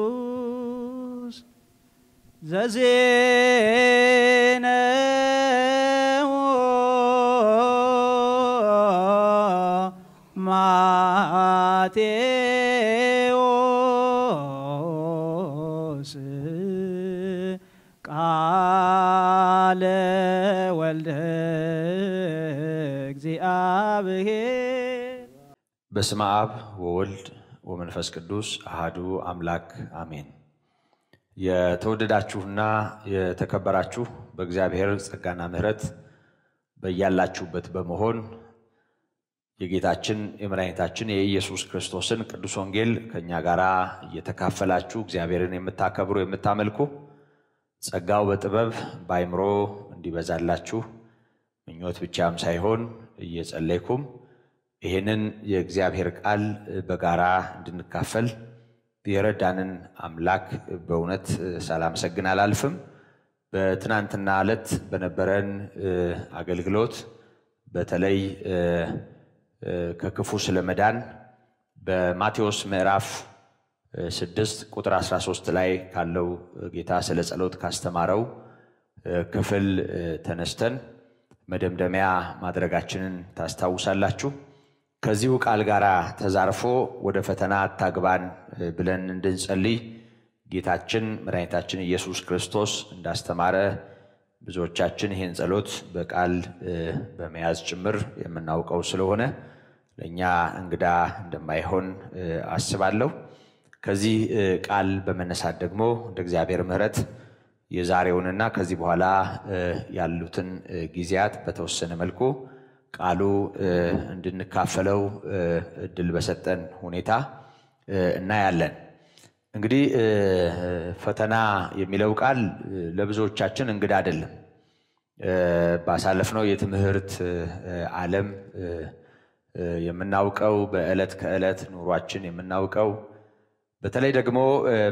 ቅዱስ ዘዜነ ማቴዎስ ቃለ ወልደ እግዚአብሔር በስመ አብ ወወልድ ወመንፈስ ቅዱስ አሐዱ አምላክ አሜን። የተወደዳችሁና የተከበራችሁ በእግዚአብሔር ጸጋና ምሕረት በያላችሁበት በመሆን የጌታችን የመድኃኒታችን የኢየሱስ ክርስቶስን ቅዱስ ወንጌል ከኛ ጋራ እየተካፈላችሁ እግዚአብሔርን የምታከብሩ የምታመልኩ ጸጋው በጥበብ ባይምሮ እንዲበዛላችሁ ምኞት ብቻም ሳይሆን እየጸለይኩም ይሄንን የእግዚአብሔር ቃል በጋራ እንድንካፈል የረዳንን አምላክ በእውነት ሳላመሰግን አላልፍም። በትናንትና ዕለት በነበረን አገልግሎት በተለይ ከክፉ ስለመዳን በማቴዎስ ምዕራፍ 6 ቁጥር 13 ላይ ካለው ጌታ ስለ ጸሎት ካስተማረው ክፍል ተነስተን መደምደሚያ ማድረጋችንን ታስታውሳላችሁ። ከዚሁ ቃል ጋራ ተዛርፎ ወደ ፈተና አታግባን ብለን እንድንጸልይ ጌታችን መድኃኒታችን ኢየሱስ ክርስቶስ እንዳስተማረ ብዙዎቻችን ይህን ጸሎት በቃል በመያዝ ጭምር የምናውቀው ስለሆነ ለኛ እንግዳ እንደማይሆን አስባለሁ። ከዚህ ቃል በመነሳት ደግሞ እንደ እግዚአብሔር ምሕረት የዛሬውንና ከዚህ በኋላ ያሉትን ጊዜያት በተወሰነ መልኩ ቃሉ እንድንካፈለው እድል በሰጠን ሁኔታ እናያለን። እንግዲህ ፈተና የሚለው ቃል ለብዙዎቻችን እንግዳ አይደለም። ባሳለፍነው የትምህርት ዓለም የምናውቀው በዕለት ከዕለት ኑሯችን የምናውቀው በተለይ ደግሞ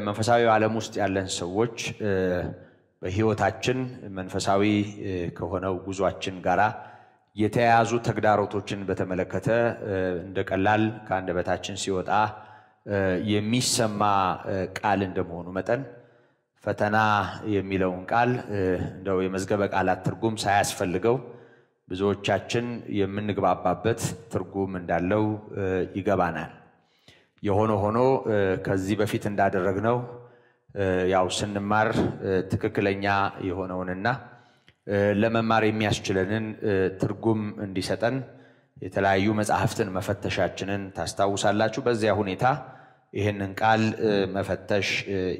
መንፈሳዊ ዓለም ውስጥ ያለን ሰዎች በህይወታችን መንፈሳዊ ከሆነው ጉዟችን ጋራ የተያያዙ ተግዳሮቶችን በተመለከተ እንደቀላል ከአንደበታችን ሲወጣ የሚሰማ ቃል እንደመሆኑ መጠን ፈተና የሚለውን ቃል እንደው የመዝገበ ቃላት ትርጉም ሳያስፈልገው ብዙዎቻችን የምንግባባበት ትርጉም እንዳለው ይገባናል። የሆነ ሆኖ ከዚህ በፊት እንዳደረግነው ያው ስንማር ትክክለኛ የሆነውንና ለመማር የሚያስችለንን ትርጉም እንዲሰጠን የተለያዩ መጽሐፍትን መፈተሻችንን ታስታውሳላችሁ። በዚያ ሁኔታ ይሄንን ቃል መፈተሽ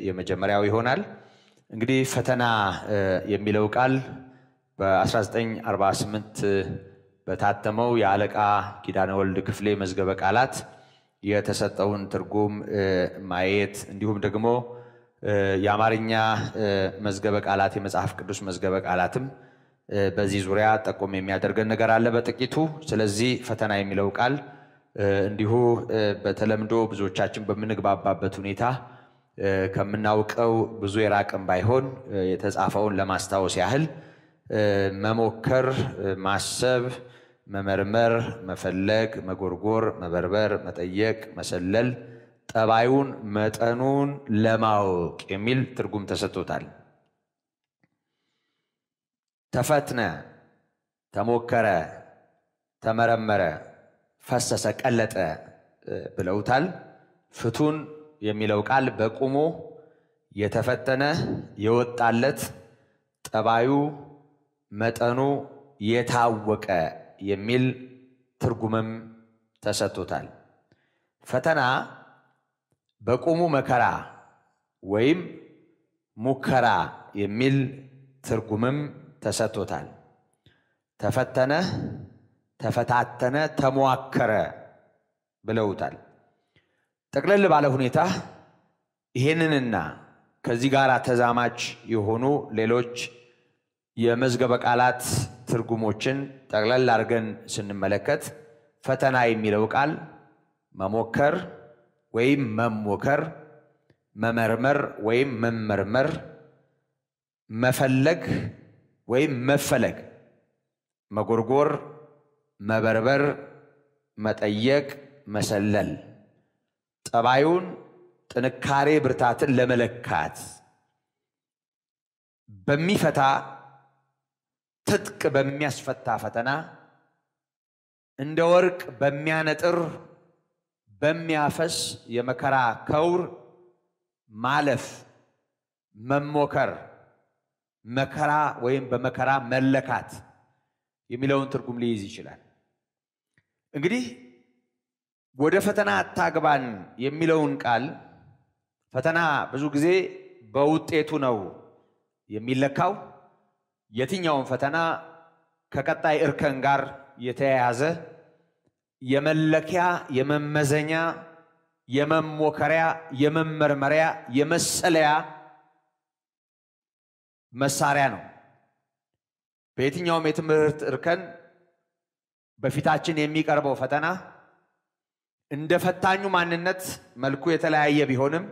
የመጀመሪያው ይሆናል። እንግዲህ ፈተና የሚለው ቃል በ1948 በታተመው የአለቃ ኪዳነ ወልድ ክፍሌ መዝገበ ቃላት የተሰጠውን ትርጉም ማየት እንዲሁም ደግሞ የአማርኛ መዝገበ ቃላት የመጽሐፍ ቅዱስ መዝገበ ቃላትም በዚህ ዙሪያ ጠቆም የሚያደርገን ነገር አለ በጥቂቱ። ስለዚህ ፈተና የሚለው ቃል እንዲሁ በተለምዶ ብዙዎቻችን በምንግባባበት ሁኔታ ከምናውቀው ብዙ የራቀም ባይሆን የተጻፈውን ለማስታወስ ያህል መሞከር፣ ማሰብ፣ መመርመር፣ መፈለግ፣ መጎርጎር፣ መበርበር፣ መጠየቅ፣ መሰለል፣ ጠባዩን መጠኑን ለማወቅ የሚል ትርጉም ተሰጥቶታል። ተፈትነ፣ ተሞከረ፣ ተመረመረ፣ ፈሰሰ፣ ቀለጠ ብለውታል። ፍቱን የሚለው ቃል በቁሙ የተፈተነ የወጣለት ጠባዩ መጠኑ የታወቀ የሚል ትርጉምም ተሰጥቶታል። ፈተና በቁሙ መከራ ወይም ሙከራ የሚል ትርጉምም ተሰጥቶታል። ተፈተነ፣ ተፈታተነ፣ ተሟከረ ብለውታል። ጠቅለል ባለ ሁኔታ ይሄንንና ከዚህ ጋር ተዛማች የሆኑ ሌሎች የመዝገበ ቃላት ትርጉሞችን ጠቅለል አድርገን ስንመለከት ፈተና የሚለው ቃል መሞከር፣ ወይም መሞከር፣ መመርመር ወይም መመርመር፣ መፈለግ ወይም መፈለግ፣ መጎርጎር፣ መበርበር፣ መጠየቅ፣ መሰለል፣ ጠባዩን ጥንካሬ ብርታትን ለመለካት በሚፈታ ትጥቅ በሚያስፈታ ፈተና እንደ ወርቅ በሚያነጥር በሚያፈስ የመከራ ከውር ማለፍ፣ መሞከር፣ መከራ ወይም በመከራ መለካት የሚለውን ትርጉም ሊይዝ ይችላል። እንግዲህ ወደ ፈተና አታግባን የሚለውን ቃል ፈተና ብዙ ጊዜ በውጤቱ ነው የሚለካው። የትኛውን ፈተና ከቀጣይ እርከን ጋር የተያያዘ የመለኪያ፣ የመመዘኛ፣ የመሞከሪያ፣ የመመርመሪያ፣ የመሰለያ መሳሪያ ነው። በየትኛውም የትምህርት እርከን በፊታችን የሚቀርበው ፈተና እንደ ፈታኙ ማንነት መልኩ የተለያየ ቢሆንም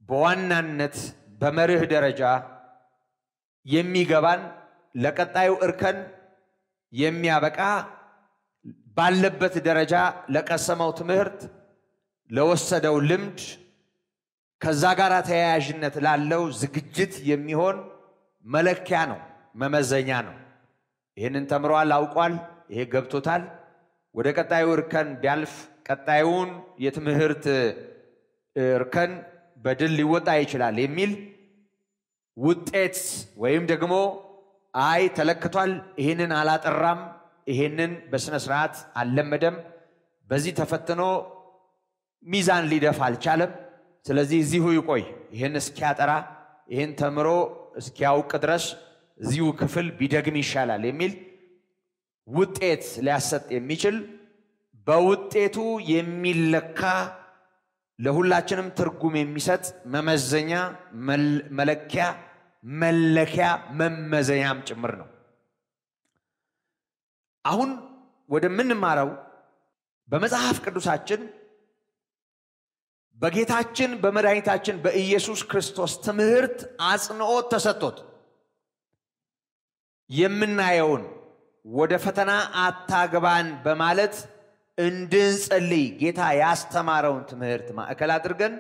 በዋናነት በመርህ ደረጃ የሚገባን ለቀጣዩ እርከን የሚያበቃ ባለበት ደረጃ ለቀሰመው ትምህርት ለወሰደው ልምድ ከዛ ጋር ተያያዥነት ላለው ዝግጅት የሚሆን መለኪያ ነው፣ መመዘኛ ነው። ይሄንን ተምሯል፣ አውቋል፣ ይሄ ገብቶታል። ወደ ቀጣዩ እርከን ቢያልፍ ቀጣዩን የትምህርት እርከን በድል ሊወጣ ይችላል የሚል ውጤት ወይም ደግሞ አይ ተለክቷል፣ ይሄንን አላጠራም፣ ይሄንን በስነ ስርዓት አልለመደም፣ በዚህ ተፈትኖ ሚዛን ሊደፋ አልቻለም፣ ስለዚህ እዚሁ ይቆይ፣ ይሄን እስኪያጠራ ይሄን ተምሮ እስኪያውቅ ድረስ እዚሁ ክፍል ቢደግም ይሻላል የሚል ውጤት ሊያሰጥ የሚችል በውጤቱ የሚለካ ለሁላችንም ትርጉም የሚሰጥ መመዘኛ፣ መለኪያ፣ መለኪያ፣ መመዘኛም ጭምር ነው። አሁን ወደምንማረው በመጽሐፍ ቅዱሳችን በጌታችን በመድኃኒታችን በኢየሱስ ክርስቶስ ትምህርት አጽንዖት ተሰጥቶት የምናየውን ወደ ፈተና አታግባን በማለት እንድንጸልይ ጌታ ያስተማረውን ትምህርት ማዕከል አድርገን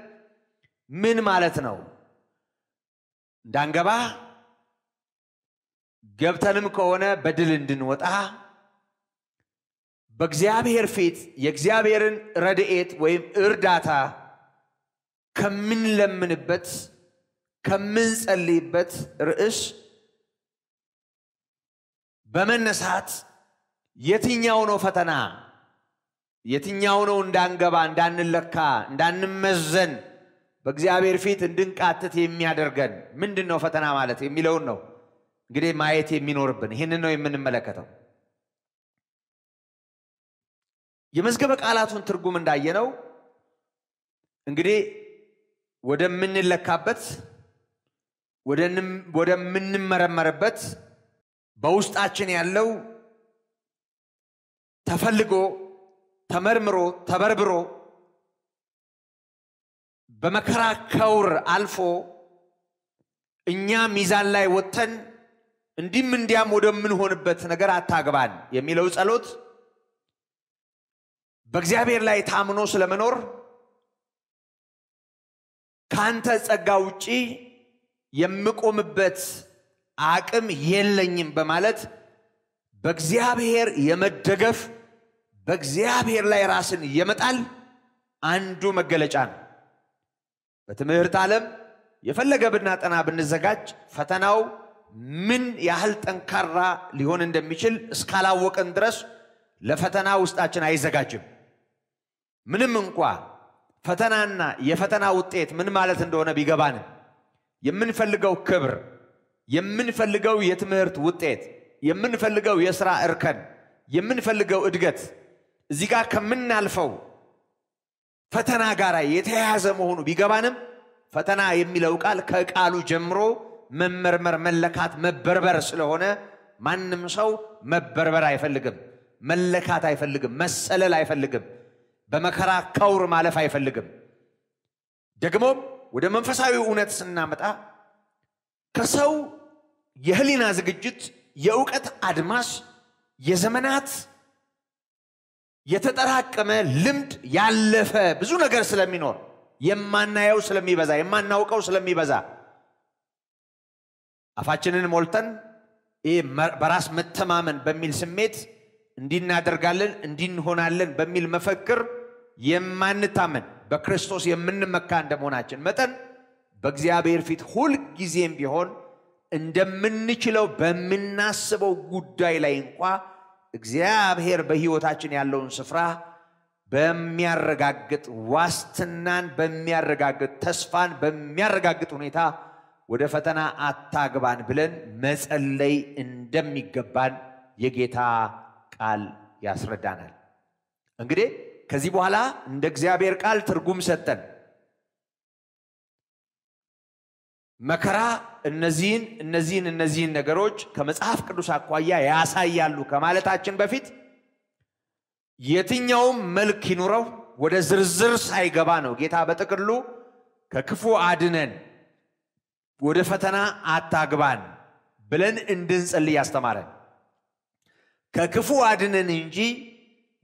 ምን ማለት ነው እንዳንገባ ገብተንም ከሆነ በድል እንድንወጣ በእግዚአብሔር ፊት የእግዚአብሔርን ረድኤት ወይም እርዳታ ከምንለምንበት ከምንጸልይበት ርዕስ በመነሳት የትኛው ነው ፈተና፣ የትኛው ነው እንዳንገባ፣ እንዳንለካ፣ እንዳንመዘን በእግዚአብሔር ፊት እንድንቃትት የሚያደርገን ምንድነው ፈተና ማለት የሚለውን ነው እንግዲህ ማየት የሚኖርብን። ይሄንን ነው የምንመለከተው። የመዝገበ ቃላቱን ትርጉም እንዳየነው እንግዲህ ወደምንለካበት ወደምንመረመርበት በውስጣችን ያለው ተፈልጎ ተመርምሮ ተበርብሮ በመከራ ከውር አልፎ እኛ ሚዛን ላይ ወጥተን እንዲም እንዲያም ወደምንሆንበት ነገር አታግባን የሚለው ጸሎት በእግዚአብሔር ላይ ታምኖ ስለመኖር ካንተ ጸጋ ውጪ የምቆምበት አቅም የለኝም በማለት በእግዚአብሔር የመደገፍ በእግዚአብሔር ላይ ራስን የመጣል አንዱ መገለጫ ነው። በትምህርት ዓለም የፈለገ ብናጠና ብንዘጋጅ ፈተናው ምን ያህል ጠንካራ ሊሆን እንደሚችል እስካላወቀን ድረስ ለፈተና ውስጣችን አይዘጋጅም። ምንም እንኳን ፈተናና የፈተና ውጤት ምን ማለት እንደሆነ ቢገባንም የምንፈልገው ክብር፣ የምንፈልገው የትምህርት ውጤት፣ የምንፈልገው የሥራ እርከን፣ የምንፈልገው እድገት እዚህ ጋር ከምናልፈው ፈተና ጋር የተያያዘ መሆኑ ቢገባንም ፈተና የሚለው ቃል ከቃሉ ጀምሮ መመርመር፣ መለካት፣ መበርበር ስለሆነ ማንም ሰው መበርበር አይፈልግም፣ መለካት አይፈልግም፣ መሰለል አይፈልግም። በመከራ ከውር ማለፍ አይፈልግም። ደግሞ ወደ መንፈሳዊ እውነት ስናመጣ ከሰው የህሊና ዝግጅት የእውቀት አድማስ የዘመናት የተጠራቀመ ልምድ ያለፈ ብዙ ነገር ስለሚኖር የማናየው ስለሚበዛ የማናውቀው ስለሚበዛ አፋችንን ሞልተን በራስ መተማመን በሚል ስሜት እንዲናደርጋለን እንዲንሆናለን በሚል መፈክር የማንታመን በክርስቶስ የምንመካ እንደመሆናችን መጠን በእግዚአብሔር ፊት ሁሉ ጊዜም ቢሆን እንደምንችለው በመናስበው ጉዳይ ላይ እንኳን እግዚአብሔር በህይወታችን ያለውን ስፍራ በሚያረጋግጥ ዋስትናን በሚያረጋግጥ ተስፋን በሚያረጋግጥ ሁኔታ ወደ ፈተና አታግባን ብለን መጸለይ እንደሚገባን የጌታ ቃል ያስረዳናል። እንግዲህ ከዚህ በኋላ እንደ እግዚአብሔር ቃል ትርጉም ሰጠን መከራ እነዚህን ነገሮች ከመጽሐፍ ቅዱስ አኳያ ያሳያሉ ከማለታችን በፊት የትኛውም መልክ ይኑረው ወደ ዝርዝር ሳይገባ ነው ጌታ በጥቅሉ ከክፉ አድነን ወደ ፈተና አታግባን ብለን እንድንጸልይ ያስተማረን። ከክፉ አድነን እንጂ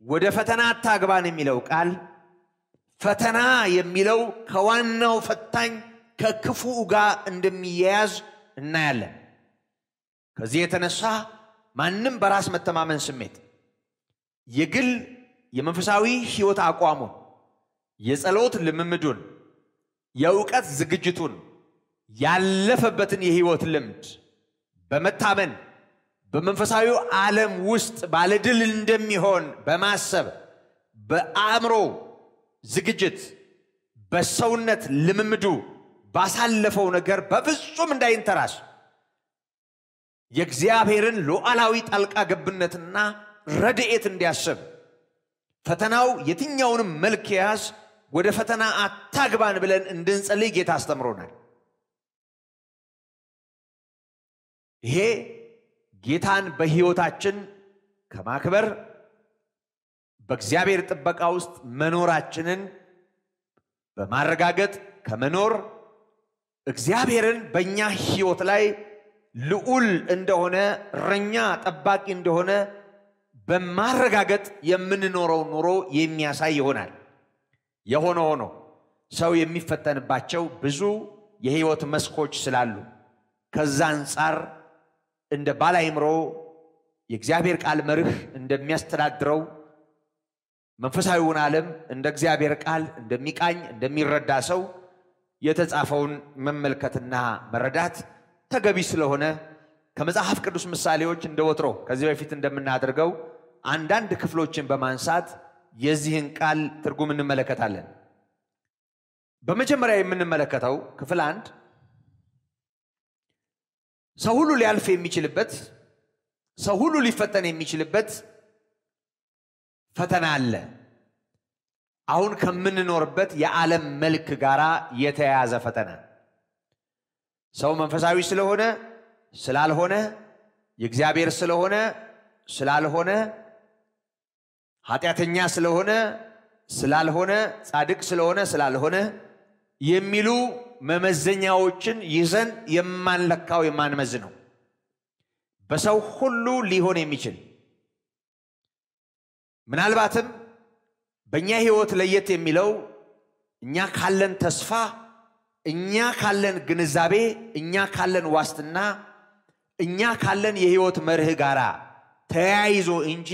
ወደ ፈተና አታግባን የሚለው ቃል ፈተና የሚለው ከዋናው ፈታኝ ከክፉ ጋር እንደሚያያዝ እናያለን። ከዚህ የተነሳ ማንም በራስ መተማመን ስሜት የግል የመንፈሳዊ ህይወት አቋሙን የጸሎት ልምምዱን የእውቀት ዝግጅቱን ያለፈበትን የህይወት ልምድ በመታመን በመንፈሳዊ ዓለም ውስጥ ባለድል እንደሚሆን በማሰብ በአእምሮ ዝግጅት በሰውነት ልምምዱ ባሳለፈው ነገር በፍጹም እንዳይንተራስ የእግዚአብሔርን ሉዓላዊ ጣልቃ ገብነትና ረድኤት እንዲያስብ ፈተናው የትኛውንም መልክ ያዝ ወደ ፈተና አታግባን ብለን እንድንጸልይ ጌታ አስተምሮናል። ይሄ ጌታን በህይወታችን ከማክበር በእግዚአብሔር ጥበቃ ውስጥ መኖራችንን በማረጋገጥ ከመኖር እግዚአብሔርን በእኛ ህይወት ላይ ልዑል እንደሆነ እረኛ ጠባቂ እንደሆነ በማረጋገጥ የምንኖረው ኑሮ የሚያሳይ ይሆናል። የሆነ ሆኖ ሰው የሚፈተንባቸው ብዙ የህይወት መስኮች ስላሉ ከዛ አንፃር እንደ ባላይምሮ የእግዚአብሔር ቃል መርህ እንደሚያስተዳድረው መንፈሳዊውን ዓለም እንደ እግዚአብሔር ቃል እንደሚቃኝ እንደሚረዳ ሰው የተጻፈውን መመልከትና መረዳት ተገቢ ስለሆነ ከመጽሐፍ ቅዱስ ምሳሌዎች እንደወትሮ ከዚህ በፊት እንደምናደርገው አንዳንድ ክፍሎችን በማንሳት የዚህን ቃል ትርጉም እንመለከታለን። በመጀመሪያ የምንመለከተው ክፍል 1 ሰው ሁሉ ሊያልፍ የሚችልበት ሰው ሁሉ ሊፈተን የሚችልበት ፈተና አለ። አሁን ከምንኖርበት የዓለም መልክ ጋራ የተያያዘ ፈተና ሰው መንፈሳዊ ስለሆነ ስላልሆነ የእግዚአብሔር ስለሆነ ስላልሆነ ኃጢአተኛ ስለሆነ ስላልሆነ ጻድቅ ስለሆነ ስላልሆነ የሚሉ መመዘኛዎችን ይዘን የማንለካው የማንመዝነው በሰው ሁሉ ሊሆን የሚችል ምናልባትም በእኛ ህይወት ለየት የሚለው እኛ ካለን ተስፋ እኛ ካለን ግንዛቤ እኛ ካለን ዋስትና እኛ ካለን የህይወት መርህ ጋራ ተያይዞ እንጂ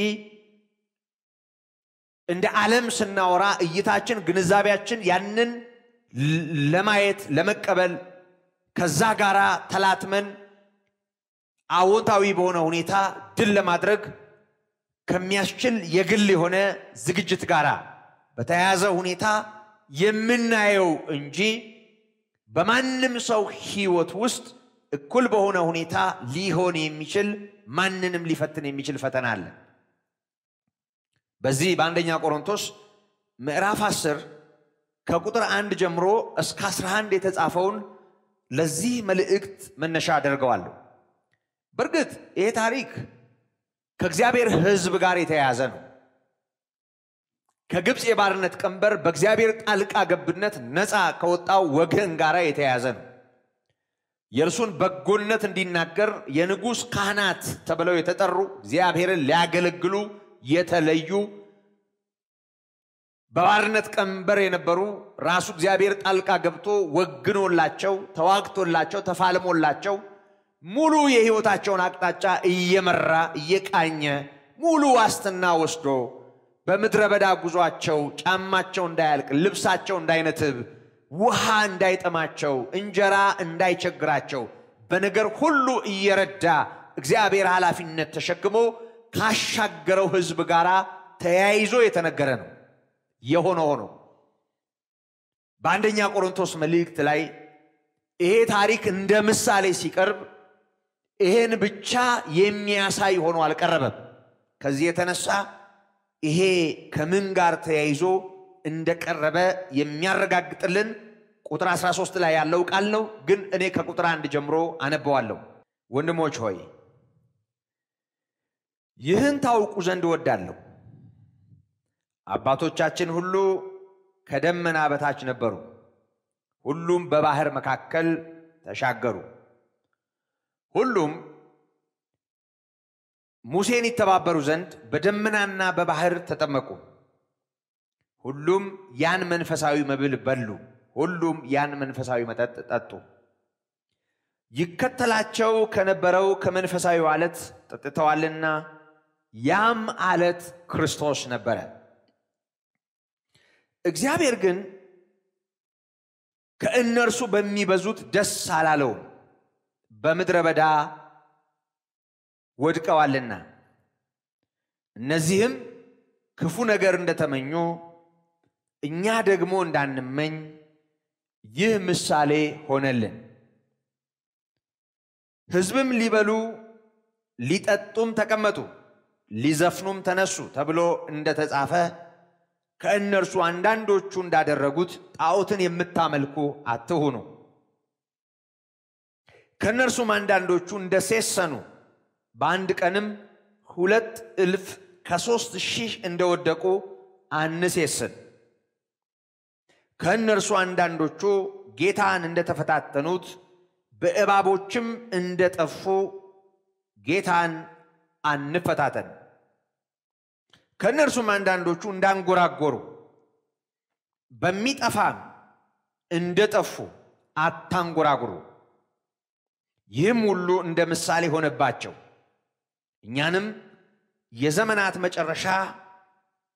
እንደ ዓለም ስናወራ እይታችን ግንዛቤያችን ያንን ለማየት ለመቀበል ከዛ ጋራ ተላትመን አዎንታዊ በሆነ ሁኔታ ድል ለማድረግ ከሚያስችል የግል የሆነ ዝግጅት ጋራ በተያያዘ ሁኔታ የምናየው እንጂ በማንም ሰው ህይወት ውስጥ እኩል በሆነ ሁኔታ ሊሆን የሚችል ማንንም ሊፈትን የሚችል ፈተና አለ። በዚህ በአንደኛ ቆሮንቶስ ምዕራፍ 10 ከቁጥር 1 ጀምሮ እስከ 11 የተጻፈውን ለዚህ መልእክት መነሻ አደርገዋለሁ። በርግጥ ይሄ ታሪክ ከእግዚአብሔር ህዝብ ጋር የተያያዘ ነው። ከግብጽ የባርነት ቀንበር በእግዚአብሔር ጣልቃ ገብነት ነፃ ከወጣው ወገን ጋር የተያያዘ ነው። የእርሱን በጎነት እንዲናገር የንጉሥ ካህናት ተብለው የተጠሩ እግዚአብሔርን ሊያገለግሉ የተለዩ በባርነት ቀንበር የነበሩ ራሱ እግዚአብሔር ጣልቃ ገብቶ ወግኖላቸው ተዋግቶላቸው ተፋልሞላቸው ሙሉ የሕይወታቸውን አቅጣጫ እየመራ እየቃኘ ሙሉ ዋስትና ወስዶ በምድረ በዳ ጉዟቸው ጫማቸው እንዳያልቅ ልብሳቸው እንዳይነትብ ውሃ እንዳይጠማቸው እንጀራ እንዳይቸግራቸው በነገር ሁሉ እየረዳ እግዚአብሔር ኃላፊነት ተሸክሞ ካሻገረው ሕዝብ ጋር ተያይዞ የተነገረ ነው። የሆነ ሆኖ በአንደኛ ቆሮንቶስ መልእክት ላይ ይሄ ታሪክ እንደ ምሳሌ ሲቀርብ ይሄን ብቻ የሚያሳይ ሆኖ አልቀረበም። ከዚህ የተነሳ ይሄ ከምን ጋር ተያይዞ እንደቀረበ የሚያረጋግጥልን ቁጥር 13 ላይ ያለው ቃል ነው። ግን እኔ ከቁጥር 1 ጀምሮ አነበዋለሁ። ወንድሞች ሆይ ይህን ታውቁ ዘንድ እወዳለሁ። አባቶቻችን ሁሉ ከደመና በታች ነበሩ፣ ሁሉም በባህር መካከል ተሻገሩ። ሁሉም ሙሴን ይተባበሩ ዘንድ በደመናና በባህር ተጠመቁ። ሁሉም ያን መንፈሳዊ መብል በሉ፣ ሁሉም ያን መንፈሳዊ መጠጥ ጠጡ። ይከተላቸው ከነበረው ከመንፈሳዊ ዓለት ጠጥተዋልና ያም ዓለት ክርስቶስ ነበረ። እግዚአብሔር ግን ከእነርሱ በሚበዙት ደስ አላለውም፣ በምድረ በዳ ወድቀዋልና። እነዚህም ክፉ ነገር እንደተመኙ እኛ ደግሞ እንዳንመኝ ይህ ምሳሌ ሆነልን። ሕዝብም ሊበሉ ሊጠጡም ተቀመጡ፣ ሊዘፍኑም ተነሱ ተብሎ እንደተጻፈ ከእነርሱ አንዳንዶቹ እንዳደረጉት ጣዖትን የምታመልኩ አትሁኑ። ከእነርሱም አንዳንዶቹ እንደሴሰኑ በአንድ ቀንም 2,000 ከ3,000 እንደወደቁ አንሴስን። ከእነርሱ አንዳንዶቹ ጌታን እንደተፈታተኑት በእባቦችም እንደጠፉ ጌታን አንፈታተን። ከእነርሱም አንዳንዶቹ እንዳንጎራጎሩ በሚጠፋም እንደጠፉ አታንጎራጉሩ። ይህም ሁሉ እንደ ምሳሌ ሆነባቸው፣ እኛንም የዘመናት መጨረሻ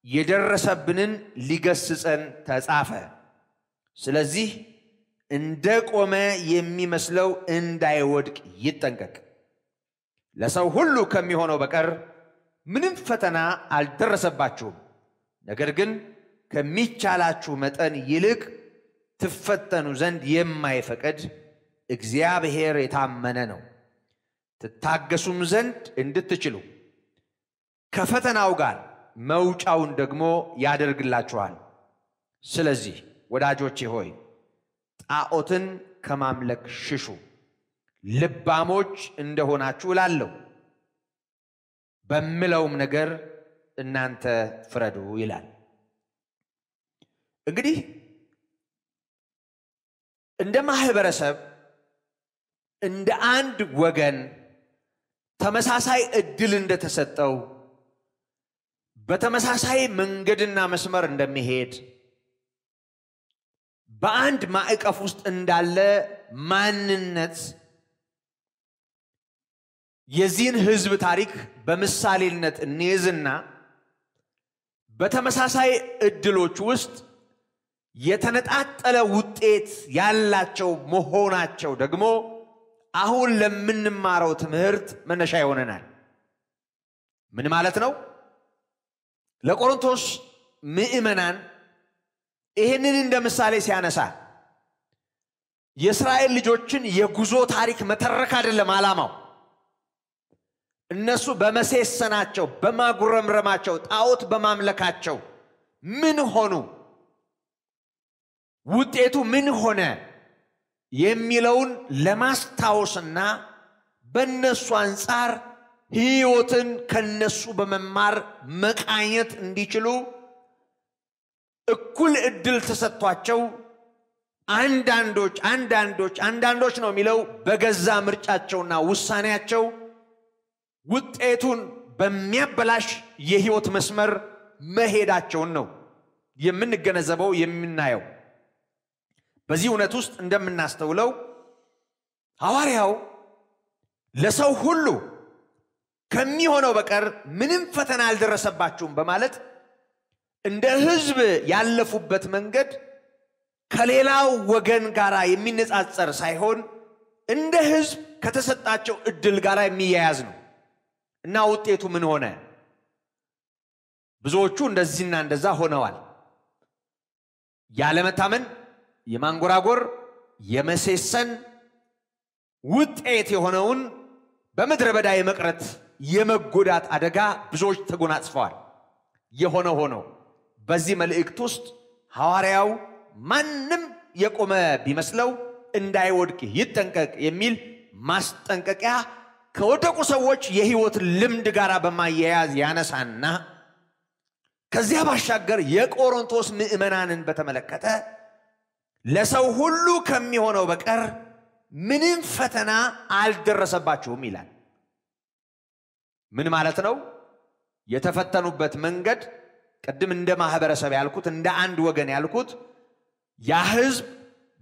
የደረሰብንን ሊገስጸን ተጻፈ። ስለዚህ እንደቆመ የሚመስለው እንዳይወድቅ ይጠንቀቅ። ለሰው ሁሉ ከሚሆነው በቀር ምንም ፈተና አልደረሰባችሁም። ነገር ግን ከሚቻላችሁ መጠን ይልቅ ትፈተኑ ዘንድ የማይፈቅድ እግዚአብሔር የታመነ ነው። ትታገሱም ዘንድ እንድትችሉ ከፈተናው ጋር መውጫውን ደግሞ ያደርግላችኋል። ስለዚህ ወዳጆቼ ሆይ ጣዖትን ከማምለክ ሽሹ፣ ልባሞች እንደሆናችሁ እላለሁ። በሚለውም ነገር እናንተ ፍረዱ ይላል። እንግዲህ እንደ ማህበረሰብ እንደ አንድ ወገን ተመሳሳይ እድል እንደተሰጠው በተመሳሳይ መንገድና መስመር እንደሚሄድ በአንድ ማዕቀፍ ውስጥ እንዳለ ማንነት የዚህን ህዝብ ታሪክ በምሳሌነት እንይዝና በተመሳሳይ እድሎች ውስጥ የተነጣጠለ ውጤት ያላቸው መሆናቸው ደግሞ አሁን ለምንማረው ትምህርት መነሻ ይሆነናል። ምን ማለት ነው? ለቆሮንቶስ ምዕመናን ይህንን እንደ ምሳሌ ሲያነሳ የእስራኤል ልጆችን የጉዞ ታሪክ መተረክ አይደለም ዓላማው። እነሱ በመሴሰናቸው በማጉረምረማቸው ጣዖት በማምለካቸው ምን ሆኑ፣ ውጤቱ ምን ሆነ የሚለውን ለማስታወስና በእነሱ አንጻር ሕይወትን ከነሱ በመማር መቃኘት እንዲችሉ እኩል እድል ተሰጥቷቸው አንዳንዶች ነው የሚለው በገዛ ምርጫቸውና ውሳኔያቸው ውጤቱን በሚያበላሽ የህይወት መስመር መሄዳቸውን ነው የምንገነዘበው የምናየው። በዚህ እውነት ውስጥ እንደምናስተውለው ሐዋርያው ለሰው ሁሉ ከሚሆነው በቀር ምንም ፈተና አልደረሰባችሁም በማለት እንደ ህዝብ ያለፉበት መንገድ ከሌላው ወገን ጋር የሚነጻጸር ሳይሆን እንደ ህዝብ ከተሰጣቸው እድል ጋር የሚያያዝ ነው። እና ውጤቱ ምን ሆነ? ብዙዎቹ እንደዚህና እንደዛ ሆነዋል። ያለመታመን፣ የማንጎራጎር፣ የመሰሰን ውጤት የሆነውን በመድረ በዳ የመቅረት የመጎዳት አደጋ ብዙዎች ተጎናጽፈዋል። የሆነ ሆኖ በዚህ መልእክት ውስጥ ሐዋርያው ማንም የቆመ ቢመስለው እንዳይወድቅ ይጠንቀቅ የሚል ማስጠንቀቂያ ከወደቁ ሰዎች የህይወት ልምድ ጋር በማያያዝ ያነሳና ከዚያ ባሻገር የቆሮንቶስ ምዕመናንን በተመለከተ ለሰው ሁሉ ከሚሆነው በቀር ምንም ፈተና አልደረሰባችሁም ይላል። ምን ማለት ነው? የተፈተኑበት መንገድ ቀድም እንደ ማህበረሰብ ያልኩት እንደ አንድ ወገን ያልኩት ያ ህዝብ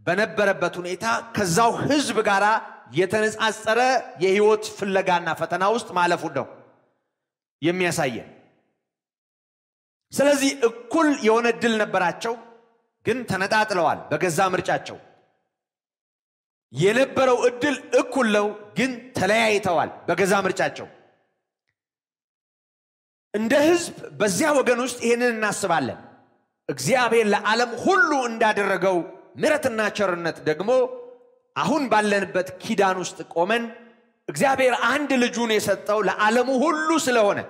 በነበረበት ሁኔታ ከዛው ህዝብ ጋራ የተነጻጸረ የህይወት ፍለጋና ፈተና ውስጥ ማለፉ ነው የሚያሳየው። ስለዚህ እኩል የሆነ ድል ነበራቸው፣ ግን ተነጣጥለዋል በገዛ ምርጫቸው። የነበረው እድል እኩል ነው፣ ግን ተለያይተዋል በገዛ ምርጫቸው። እንደ ህዝብ በዚያ ወገን ውስጥ ይሄንን እናስባለን። እግዚአብሔር ለዓለም ሁሉ እንዳደረገው ምሕረትና ቸርነት ደግሞ አሁን ባለንበት ኪዳን ውስጥ ቆመን እግዚአብሔር አንድ ልጁን የሰጠው ለዓለሙ ሁሉ ስለሆነ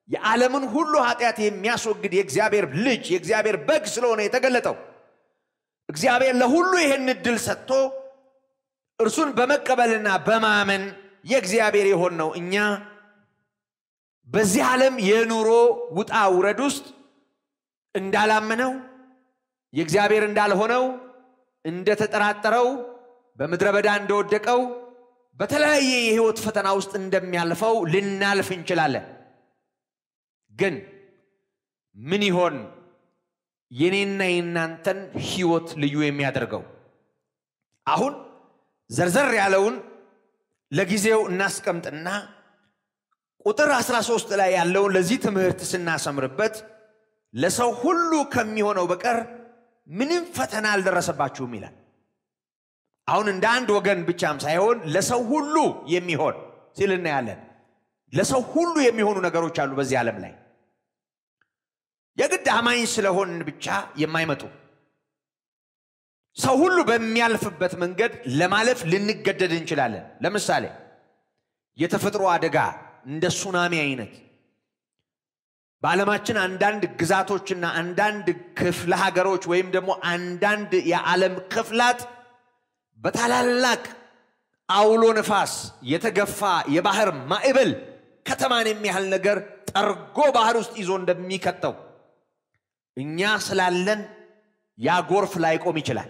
የዓለምን ሁሉ ኃጢአት የሚያስወግድ የእግዚአብሔር ልጅ የእግዚአብሔር በግ ስለሆነ የተገለጠው እግዚአብሔር ለሁሉ ይሄን እድል ሰጥቶ እርሱን በመቀበልና በማመን የእግዚአብሔር የሆነው እኛ በዚህ ዓለም የኑሮ ውጣ ውረድ ውስጥ እንዳላመነው የእግዚአብሔር እንዳልሆነው እንደተጠራጠረው በመድረ በዳ እንደወደቀው በተለያየ የህይወት ፈተና ውስጥ እንደሚያልፈው ልናልፍ እንችላለን። ግን ምን ይሆን የኔና የናንተን ህይወት ልዩ የሚያደርገው? አሁን ዘርዘር ያለውን ለጊዜው እናስቀምጥና ቁጥር 13 ላይ ያለውን ለዚህ ትምህርት ስናሰምርበት ለሰው ሁሉ ከሚሆነው በቀር ምንም ፈተና አልደረሰባችሁም ይላል። አሁን እንደ አንድ ወገን ብቻም ሳይሆን ለሰው ሁሉ የሚሆን ሲል እናያለን። ለሰው ሁሉ የሚሆኑ ነገሮች አሉ በዚህ ዓለም ላይ የግድ አማኝ ስለሆን ብቻ የማይመጡ ሰው ሁሉ በሚያልፍበት መንገድ ለማለፍ ልንገደድ እንችላለን። ለምሳሌ የተፈጥሮ አደጋ እንደ ሱናሚ አይነት በዓለማችን አንዳንድ ግዛቶችና አንዳንድ ክፍለ ሀገሮች ወይም ደግሞ አንዳንድ የዓለም ክፍላት በታላላቅ አውሎ ነፋስ የተገፋ የባህር ማዕበል ከተማን የሚያህል ነገር ጠርጎ ባህር ውስጥ ይዞ እንደሚከተው እኛ ስላለን ያ ጎርፍ ላይቆም ይችላል።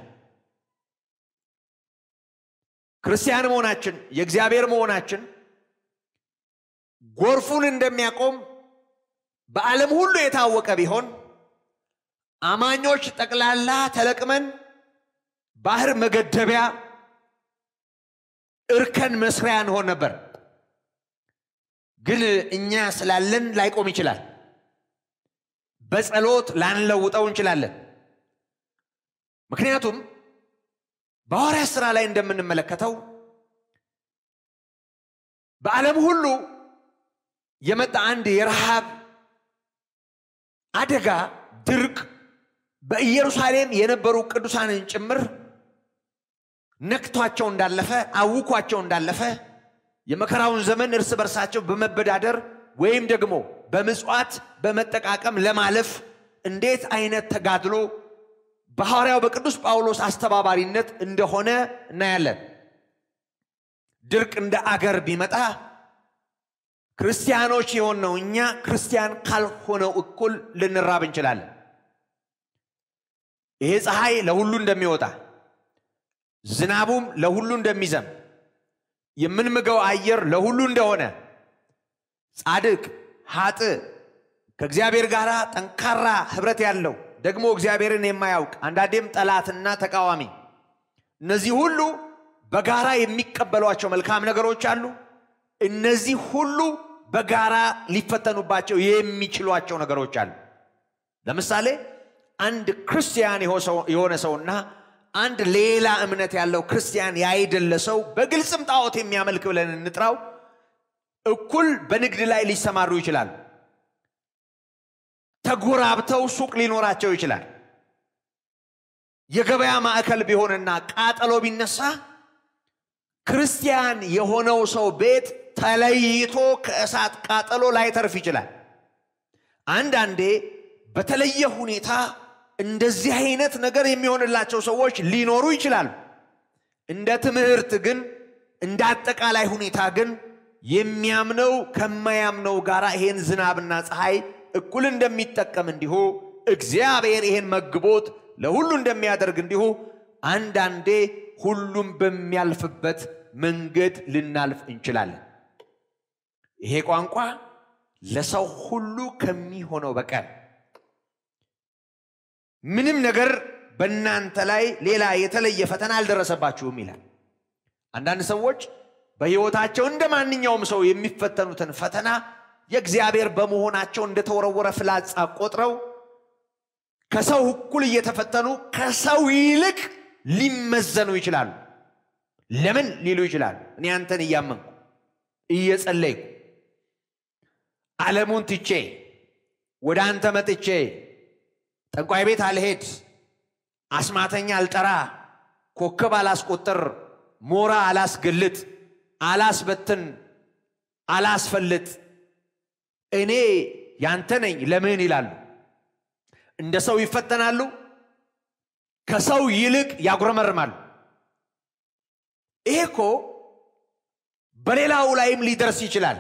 ክርስቲያን መሆናችን የእግዚአብሔር መሆናችን ጎርፉን እንደሚያቆም በዓለም ሁሉ የታወቀ ቢሆን አማኞች ጠቅላላ ተለቅመን ባህር መገደቢያ እርከን መስሪያ እንሆን ነበር። ግን እኛ ስላለን ላይቆም ይችላል። በጸሎት ላንለውጠው እንችላለን። ምክንያቱም በሐዋርያት ሥራ ላይ እንደምንመለከተው በዓለም ሁሉ የመጣ አንድ የረሃብ አደጋ ድርቅ በኢየሩሳሌም የነበሩ ቅዱሳንን ጭምር ነክቷቸው እንዳለፈ አውኳቸው እንዳለፈ የመከራውን ዘመን እርስ በርሳቸው በመበዳደር ወይም ደግሞ በመጽዋት በመጠቃቀም ለማለፍ እንዴት አይነት ተጋድሎ በሐዋርያው በቅዱስ ጳውሎስ አስተባባሪነት እንደሆነ እናያለን። ድርቅ እንደ አገር ቢመጣ ክርስቲያኖች የሆነው እኛ ክርስቲያን ካልሆነው እኩል ልንራብ እንችላለን። ይሄ ፀሐይ ለሁሉ እንደሚወጣ ዝናቡም ለሁሉ እንደሚዘም የምንምገው አየር ለሁሉ እንደሆነ ጻድቅ ኃጥ ከእግዚአብሔር ጋር ጠንካራ ህብረት ያለው ደግሞ እግዚአብሔርን የማያውቅ አንዳንዴም ጠላትና ተቃዋሚ እነዚህ ሁሉ በጋራ የሚቀበሏቸው መልካም ነገሮች አሉ እነዚህ ሁሉ በጋራ ሊፈተኑባቸው የሚችሏቸው ነገሮች አሉ ለምሳሌ አንድ ክርስቲያን የሆነ ሰውና አንድ ሌላ እምነት ያለው ክርስቲያን ያይደለ ሰው በግልጽም ጣዖት የሚያመልክ ብለን እንጥራው እኩል በንግድ ላይ ሊሰማሩ ይችላል ተጎራብተው ሱቅ ሊኖራቸው ይችላል የገበያ ማዕከል ቢሆንና ቃጠሎ ቢነሳ ክርስቲያን የሆነው ሰው ቤት ተለይቶ ከእሳት ቃጠሎ ላይ ተርፍ ይችላል አንዳንዴ በተለየ ሁኔታ እንደዚህ አይነት ነገር የሚሆንላቸው ሰዎች ሊኖሩ ይችላል እንደ ትምህርት ግን እንደ አጠቃላይ ሁኔታ ግን የሚያምነው ከማያምነው ጋራ ይሄን ዝናብና ፀሐይ እኩል እንደሚጠቀም እንዲሁ እግዚአብሔር ይሄን መግቦት ለሁሉ እንደሚያደርግ እንዲሁ አንዳንዴ ሁሉም በሚያልፍበት መንገድ ልናልፍ እንችላለን ይሄ ቋንቋ ለሰው ሁሉ ከሚሆነው በቀር ምንም ነገር በእናንተ ላይ ሌላ የተለየ ፈተና አልደረሰባችሁም ይላል አንዳንድ ሰዎች በህይወታቸው እንደማንኛውም ሰው የሚፈተኑትን ፈተና የእግዚአብሔር በመሆናቸው እንደተወረወረ ፍላጻ ቆጥረው ከሰው ሁሉ እየተፈተኑ ከሰው ይልቅ ሊመዘኑ ይችላሉ ለምን ሊሉ ይችላል እኔ አንተን ያመንኩ እየጸለይኩ ዓለሙን ትቼ ወደ አንተ መጥቼ ጠንቋይ ቤት አልሄድ አስማተኛ አልጠራ ኮከብ አላስቆጥር ሞራ አላስገልጥ አላስበትን አላስፈልጥ እኔ ያንተ ነኝ ለምን ይላሉ እንደ ሰው ይፈተናሉ ከሰው ይልቅ ያጉረመርማሉ ይሄኮ በሌላው ላይም ሊደርስ ይችላል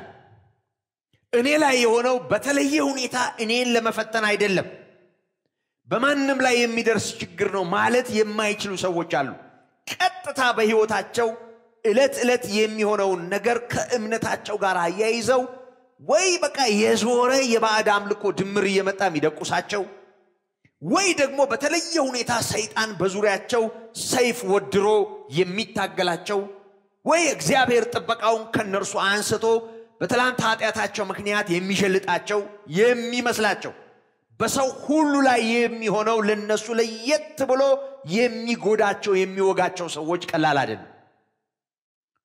እኔ ላይ የሆነው በተለየ ሁኔታ እኔን ለመፈተን አይደለም በማንንም ላይ የሚደርስ ችግር ነው ማለት የማይችሉ ሰዎች አሉ ቀጥታ በህይወታቸው እለት የሚሆነው ነገር ከእምነታቸው ጋር ያይዘው ወይ በቃ የዞረ የባዕድ አምልኮ ድምር እየመጣ የሚደቁሳቸው ወይ ደግሞ በተለየ ሁኔታ ሰይጣን በዙሪያቸው ሰይፍ ወድሮ የሚታገላቸው ወይ እግዚአብሔር ጥበቃውን ከነርሱ አንስቶ በትላንት ኃጢያታቸው ምክንያት የሚሸልጣቸው የሚመስላቸው በሰው ሁሉ ላይ የሚሆነው ለነሱ ለየት ብሎ የሚጎዳቸው የሚወጋቸው ሰዎች ቀላል አይደለም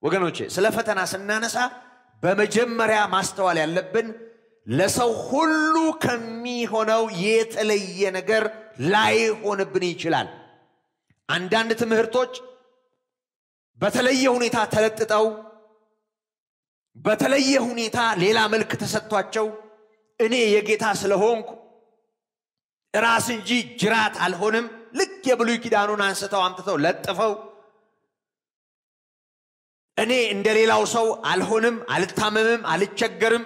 ወገኖቼ ስለ ፈተና ስናነሳ በመጀመሪያ ማስተዋል ያለብን ለሰው ሁሉ ከሚሆነው የተለየ ነገር ላይ ሆነብን ይችላል አንዳንድ ትምህርቶች በተለየ ሁኔታ ተለጥጠው በተለየ ሁኔታ ሌላ መልክ ተሰጥቷቸው እኔ የጌታ ስለሆንኩ ራስ እንጂ ጅራት አልሆንም ልክ የብሉይ ኪዳኑን አንስተው አምጥተው ለጥፈው እኔ እንደሌላው ሰው አልሆንም አልታመምም አልቸገርም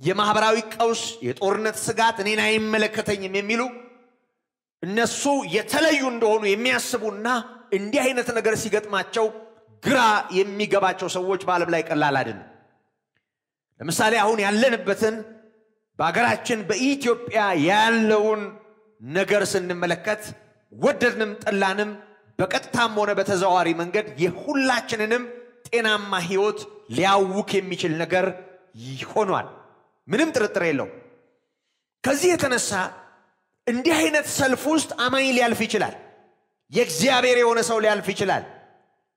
የማህበራዊ ቀውስ የጦርነት ስጋት እኔን አይመለከተኝም የሚሉ እነሱ የተለዩ እንደሆኑ የሚያስቡና እንዲህ አይነት ነገር ሲገጥማቸው ግራ የሚገባቸው ሰዎች በዓለም ላይ ቀላል አይደለም ለምሳሌ አሁን ያለንበትን በአገራችን በኢትዮጵያ ያለውን ነገር ስንመለከት ወደድንም ጠላንም በቀጥታም ሆነ በተዘዋዋሪ መንገድ የሁላችንንም ጤናማ ህይወት ሊያውክ የሚችል ነገር ይሆናል ምንም ጥርጥር የለው ከዚህ የተነሳ እንዲህ አይነት ሰልፍ ውስጥ አማኝ ሊያልፍ ይችላል የእግዚአብሔር የሆነ ሰው ሊያልፍ ይችላል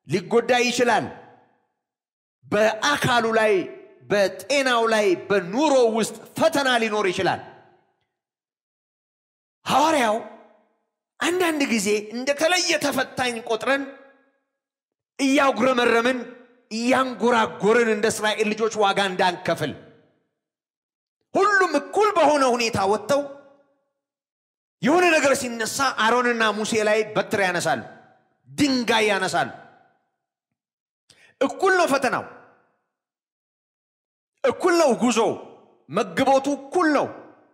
ሊጎዳ ይችላል በአካሉ ላይ በጤናው ላይ በኑሮ ውስጥ ፈተና ሊኖር ይችላል ሐዋርያው አንዳንድ ጊዜ እንደተለየ ተፈታኝ ቆጥረን እያጉረመረምን እያንጎራጎርን እንደ እስራኤል ልጆች ዋጋ እንዳንከፍል ሁሉም እኩል በሆነ ሁኔታ ወጥተው የሆነ ነገር ሲነሳ አሮንና ሙሴ ላይ በትር ያነሳሉ ድንጋይ ያነሳሉ እኩል ነው ፈተናው እኩል ነው ጉዞ መግቦቱ እኩል ነው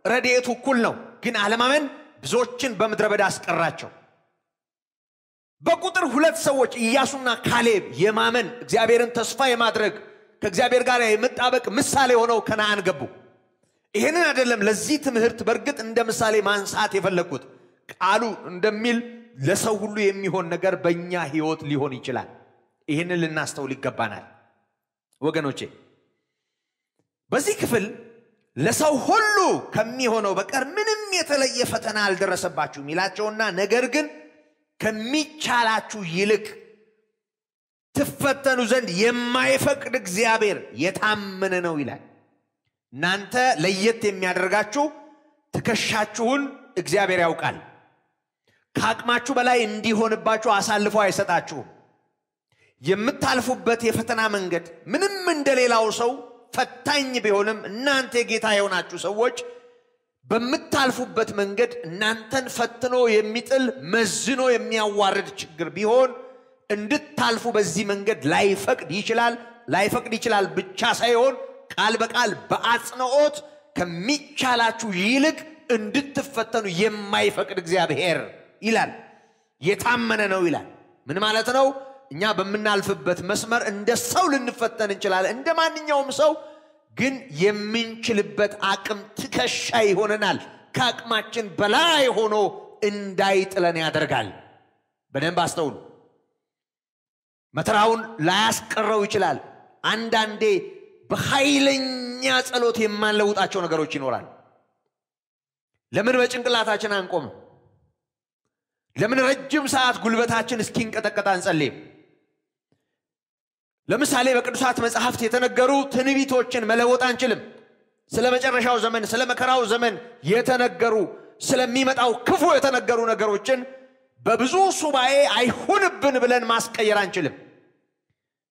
ረድኤቱ እኩል ነው ግን አለማመን ብዙዎችን በመድረበዳ አስቀራቸው በቁጥር 2 ሰዎች ኢያሱና ካሌብ የማመን እግዚአብሔርን ተስፋ የማድረግ ከእግዚአብሔር ጋር የመጣበቅ ምሳሌ ሆነው ከነዓን ገቡ። ይሄንን አይደለም ለዚህ ትምህርት በርግጥ እንደ ምሳሌ ማንሳት የፈለኩት ቃሉ እንደሚል ለሰው ሁሉ የሚሆን ነገር በእኛ ህይወት ሊሆን ይችላል። ይሄንን ልናስተውል ይገባናል ወገኖቼ። በዚህ ክፍል ለሰው ሁሉ ከሚሆነው በቀር ምንም የተለየ ፈተና አልደረሰባችሁም ይላቸውና ነገር ግን ከሚቻላችሁ ይልቅ ትፈተኑ ዘንድ የማይፈቅድ እግዚአብሔር የታመነ ነው ይላል። እናንተ ለየት የሚያደርጋችሁ ትከሻችሁን እግዚአብሔር ያውቃል። ከአቅማችሁ በላይ እንዲሆንባችሁ አሳልፎ አይሰጣችሁም። የምታልፉበት የፈተና መንገድ ምንም እንደሌላው ሰው ፈታኝ ቢሆንም እናንተ ጌታ የሆናችሁ ሰዎች በምታልፉበት መንገድ እናንተን ፈትኖ የሚጥል መዝኖ የሚያዋርድ ችግር ቢሆን እንድታልፉ በዚህ መንገድ ላይፈቅድ ይችላል ብቻ ሳይሆን ቃል በቃል በአጽንኦት ከሚቻላችሁ ይልቅ እንድትፈተኑ የማይፈቅድ እግዚአብሔር ይላል። የታመነ ነው ይላል። ምን ማለት ነው? እኛ በመናልፍበት መስመር እንደ ሰው ልንፈተን እንችላለን። እንደ ማንኛውም ሰው ግን የምንችልበት አቅም ትከሻ ይሆነናል። ከአቅማችን በላይ ሆኖ እንዳይጥለን ያደርጋል። በደንብ አስተውሉ። መተራውን ላያስቀረው ይችላል። አንዳንዴ በኃይለኛ ጸሎት የማንለውጣቸው ነገሮች ይኖራል። ለምን በጭንቅላታችን አንቆምም? ለምን ረጅም ሰዓት ጉልበታችን እስኪንቀጠቀጥ አንጸልይም? ለምሳሌ በቅዱሳት መጻሕፍት የተነገሩ ትንቢቶችን መለወጥ አንችልም። ስለ መጨረሻው ዘመን ስለ መከራው ዘመን የተነገሩ ስለሚመጣው ክፉ የተነገሩ ነገሮችን በብዙ ሱባኤ አይሁንብን ብለን ማስቀየር አንችልም።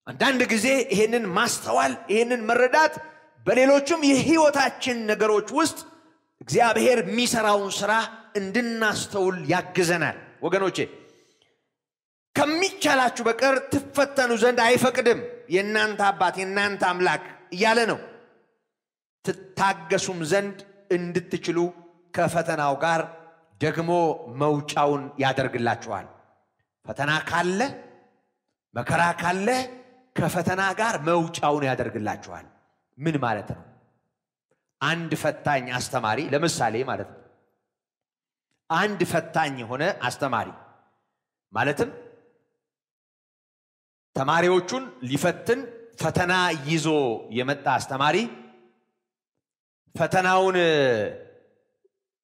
አንዳንድ ጊዜ ይሄንን ማስተዋል ይሄንን መረዳት በሌሎችም የህይወታችን ነገሮች ውስጥ እግዚአብሔር የሚሰራውን ሥራ እንድናስተውል ያግዘናል ወገኖቼ። ከሚቻላችሁ በቀር ትፈተኑ ዘንድ አይፈቅድም የእናንተ አባት የእናንተ አምላክ እያለ ነው። ትታገሱም ዘንድ እንድትችሉ ከፈተናው ጋር ደግሞ መውጫውን ያደርግላችኋል። ፈተና ካለ መከራ ካለ ከፈተና ጋር መውጫውን ያደርግላችኋል። ምን ማለት ነው? አንድ ፈታኝ አስተማሪ ለምሳሌ ማለት ነው። አንድ ፈታኝ የሆነ አስተማሪ ማለትም ተማሪዎቹን ሊፈትን ፈተና ይዞ የመጣ አስተማሪ ፈተናውን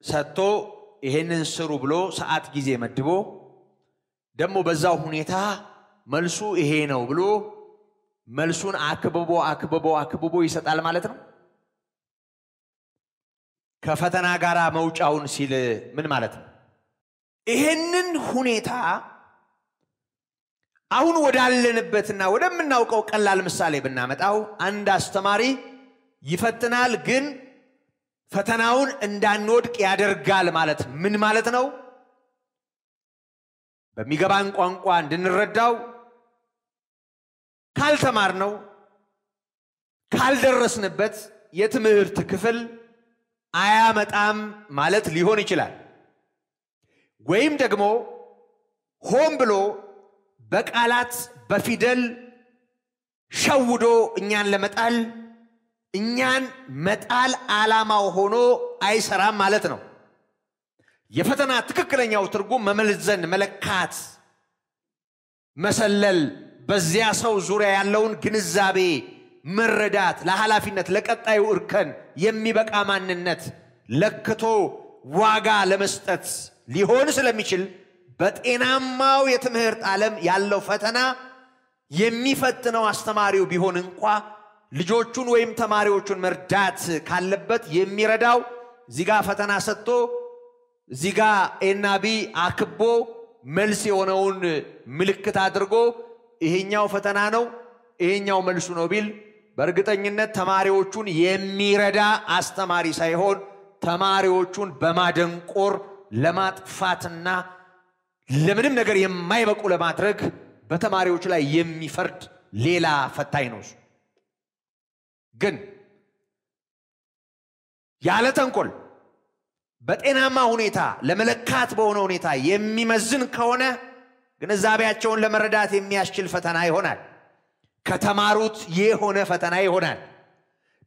ሰጥቶ ይሄንን ስሩ ብሎ ሰዓት ጊዜ መድቦ ደግሞ በዛው ሁኔታ መልሱ ይሄ ነው ብሎ መልሱን አክብቦ ይሰጣል ማለት ነው። ከፈተና ጋር መውጫውን ሲል ምን ማለት ነው? ይሄንን ሁኔታ አሁን ወዳለንበትና ወደምናውቀው ቀላል ምሳሌ ብናመጣው አንድ አስተማሪ ይፈትናል ግን ፈተናውን እንዳንወድቅ ያደርጋል ማለት ምን ማለት ነው? በሚገባን ቋንቋ እንድንረዳው ካልተማርነው ካልደረስንበት የትምህርት ክፍል አያመጣም ማለት ሊሆን ይችላል። ወይም ደግሞ ሆን ብሎ በቃላት በፊደል ሸውዶ እኛን ለመጣል እኛን መጣል ዓላማው ሆኖ አይሰራም ማለት ነው። የፈተና ትክክለኛው ትርጉም መመልዘን፣ መለካት፣ መሰለል፣ በዚያ ሰው ዙሪያ ያለውን ግንዛቤ መረዳት፣ ለኃላፊነት ለቀጣዩ እርከን የሚበቃ ማንነት ለክቶ ዋጋ ለመስጠት ሊሆን ስለሚችል በጤናማው የትምህርት ዓለም ያለው ፈተና የሚፈትነው አስተማሪው ቢሆን እንኳ ልጆቹን ወይም ተማሪዎቹን መርዳት ካለበት የሚረዳው ዚጋ ፈተና ሰጥቶ ዚጋ ኤናቢ አክቦ መልስ የሆነውን ምልክት አድርጎ ይሄኛው ፈተና ነው ይሄኛው መልሱ ነው ቢል በእርግጠኝነት ተማሪዎቹን የሚረዳ አስተማሪ ሳይሆን ተማሪዎቹን በማደንቆር ለማጥፋትና ለምንም ነገር የማይበቁ ለማድረግ በተማሪዎች ላይ የሚፈርድ ሌላ ፈታኝ ነው። ግን ያለ ተንኮል በጤናማ ሁኔታ ለመለካት በሆነ ሁኔታ የሚመዝን ከሆነ ግንዛቤያቸውን ለመረዳት የሚያስችል ፈተና ይሆናል። ከተማሩት የሆነ ፈተና ይሆናል።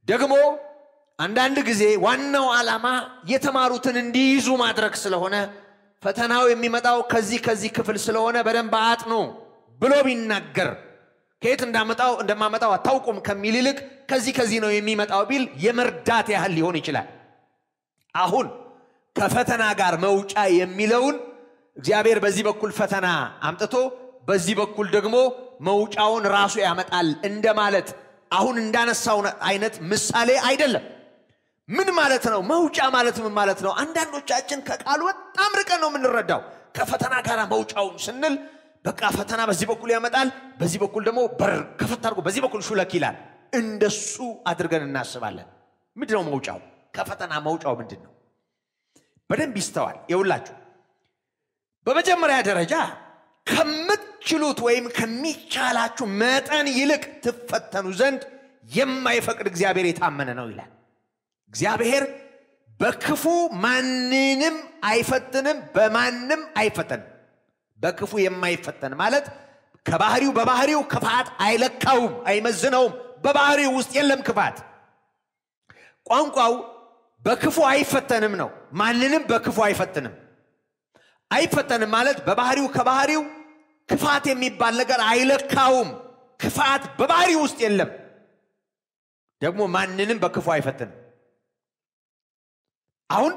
ደግሞ አንዳንድ ጊዜ ዋናው ዓላማ የተማሩትን እንዲይዙ ማድረግ ስለሆነ ፈተናው የሚመጣው ከዚህ ክፍል ስለሆነ በደንብ አጥኑ ብሎ ቢናገር ከየት እንደማመጣው አታውቁም ከሚል ይልቅ ከዚህ ነው የሚመጣው ቢል የመርዳት ያህል ሊሆን ይችላል። አሁን ከፈተና ጋር መውጫ የሚለውን እግዚአብሔር በዚህ በኩል ፈተና አምጥቶ በዚህ በኩል ደግሞ መውጫውን ራሱ ያመጣል እንደማለት አሁን እንዳነሳው አይነት ምሳሌ አይደለም። ምን ማለት ነው? መውጫ ማለት ምን ማለት ነው? አንዳንዶቻችን ከቃሉ በጣም ርቀን ነው የምንረዳው። ከፈተና ጋር መውጫውን ስንል በቃ ፈተና በዚህ በኩል ያመጣል፣ በዚህ በኩል ደግሞ በር ከፈት አድርጎ በዚህ በኩል ሹለክ ይላል። እንደሱ አድርገን እናስባለን። ምንድነው መውጫው? ከፈተና መውጫው ምንድነው? በደንብ ይስተዋል። ይውላችሁ በመጀመሪያ ደረጃ ከምትችሉት ወይም ከሚቻላችሁ መጠን ይልቅ ትፈተኑ ዘንድ የማይፈቅድ እግዚአብሔር የታመነ ነው ይላል። እግዚአብሔር በክፉ ማንንም አይፈትንም፣ በማንም አይፈተንም። በክፉ የማይፈተን ማለት በባህሪው ክፋት አይለካውም፣ አይመዝነውም። በባህሪው ውስጥ የለም ክፋት። ቋንቋው በክፉ አይፈተንም ነው። ማንንም በክፉ አይፈትንም። አይፈተንም ማለት ከባህሪው ክፋት የሚባል ነገር አይለካውም። ክፋት በባህሪው ውስጥ የለም። ደግሞ ማንንም በክፉ አይፈትንም። አሁን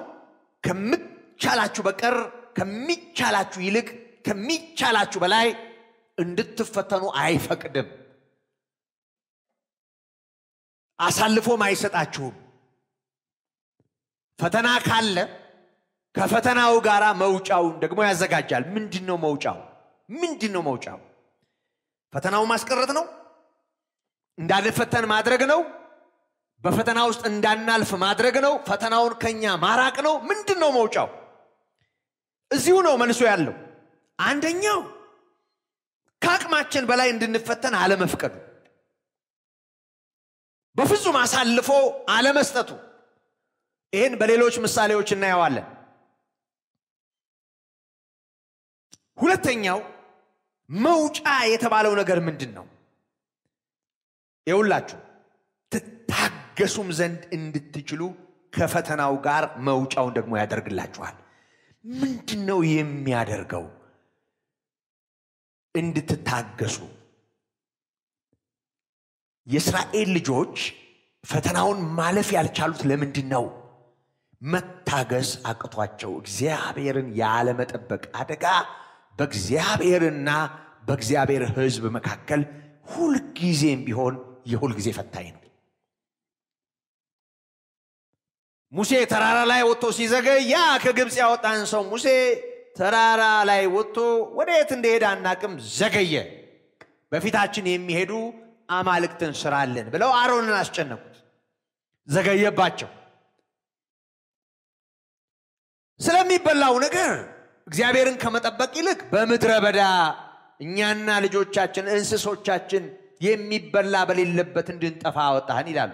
ከምትቻላችሁ በቀር ከሚቻላችሁ ይልቅ ከሚቻላችሁ በላይ እንድትፈተኑ አይፈቅድም። አሳልፎም አይሰጣችሁም። ፈተና ካለ ከፈተናው ጋራ መውጫውን ደግሞ ያዘጋጃል። ምንድነው መውጫው? ፈተናው ማስቀረት ነው? እንዳንፈተን ማድረግ ነው? በፈተና ውስጥ እንዳናልፍ ማድረግ ነው? ፈተናውን ከኛ ማራቅ ነው? ምንድነው መውጫው? እዚሁ ነው መልሶ ያለው። አንደኛው ከአቅማችን በላይ እንድንፈተን አለመፍቀዱ፣ በፍጹም አሳልፎ አለመስጠቱ። ይሄን በሌሎች ምሳሌዎች እናየዋለን። ሁለተኛው መውጫ የተባለው ነገር ምንድነው? ይውላችሁ ትታገሱም ዘንድ እንድትችሉ ከፈተናው ጋር መውጫውን ደግሞ ያደርግላችኋል። ምንድነው የሚያደርገው? እንድትታገሱ። የእስራኤል ልጆች ፈተናውን ማለፍ ያልቻሉት ለምንድነው? መታገስ አቅቷቸው። እግዚአብሔርን ያለ መጠበቅ አደጋ በእግዚአብሔርና በእግዚአብሔር ሕዝብ መካከል ሁሉ ጊዜም ቢሆን የሁሉ ጊዜ ፈታኝ ነው። ሙሴ ተራራ ላይ ወጥቶ ሲዘገይ ያ ከግብጽ ያወጣን ሰው ሙሴ ተራራ ላይ ወጥቶ ወዴት እንደሄደ አናቅም፣ ዘገየ። በፊታችን የሚሄዱ አማልክትን ስራልን ብለው አሮንን አስጨነቁት። ዘገየባቸው። ስለሚበላው ነገር እግዚአብሔርን ከመጠበቅ ይልቅ በምድረ በዳ እኛና ልጆቻችን እንስሶቻችን የሚበላ በሌለበት እንድንጠፋ አወጣህን ይላሉ።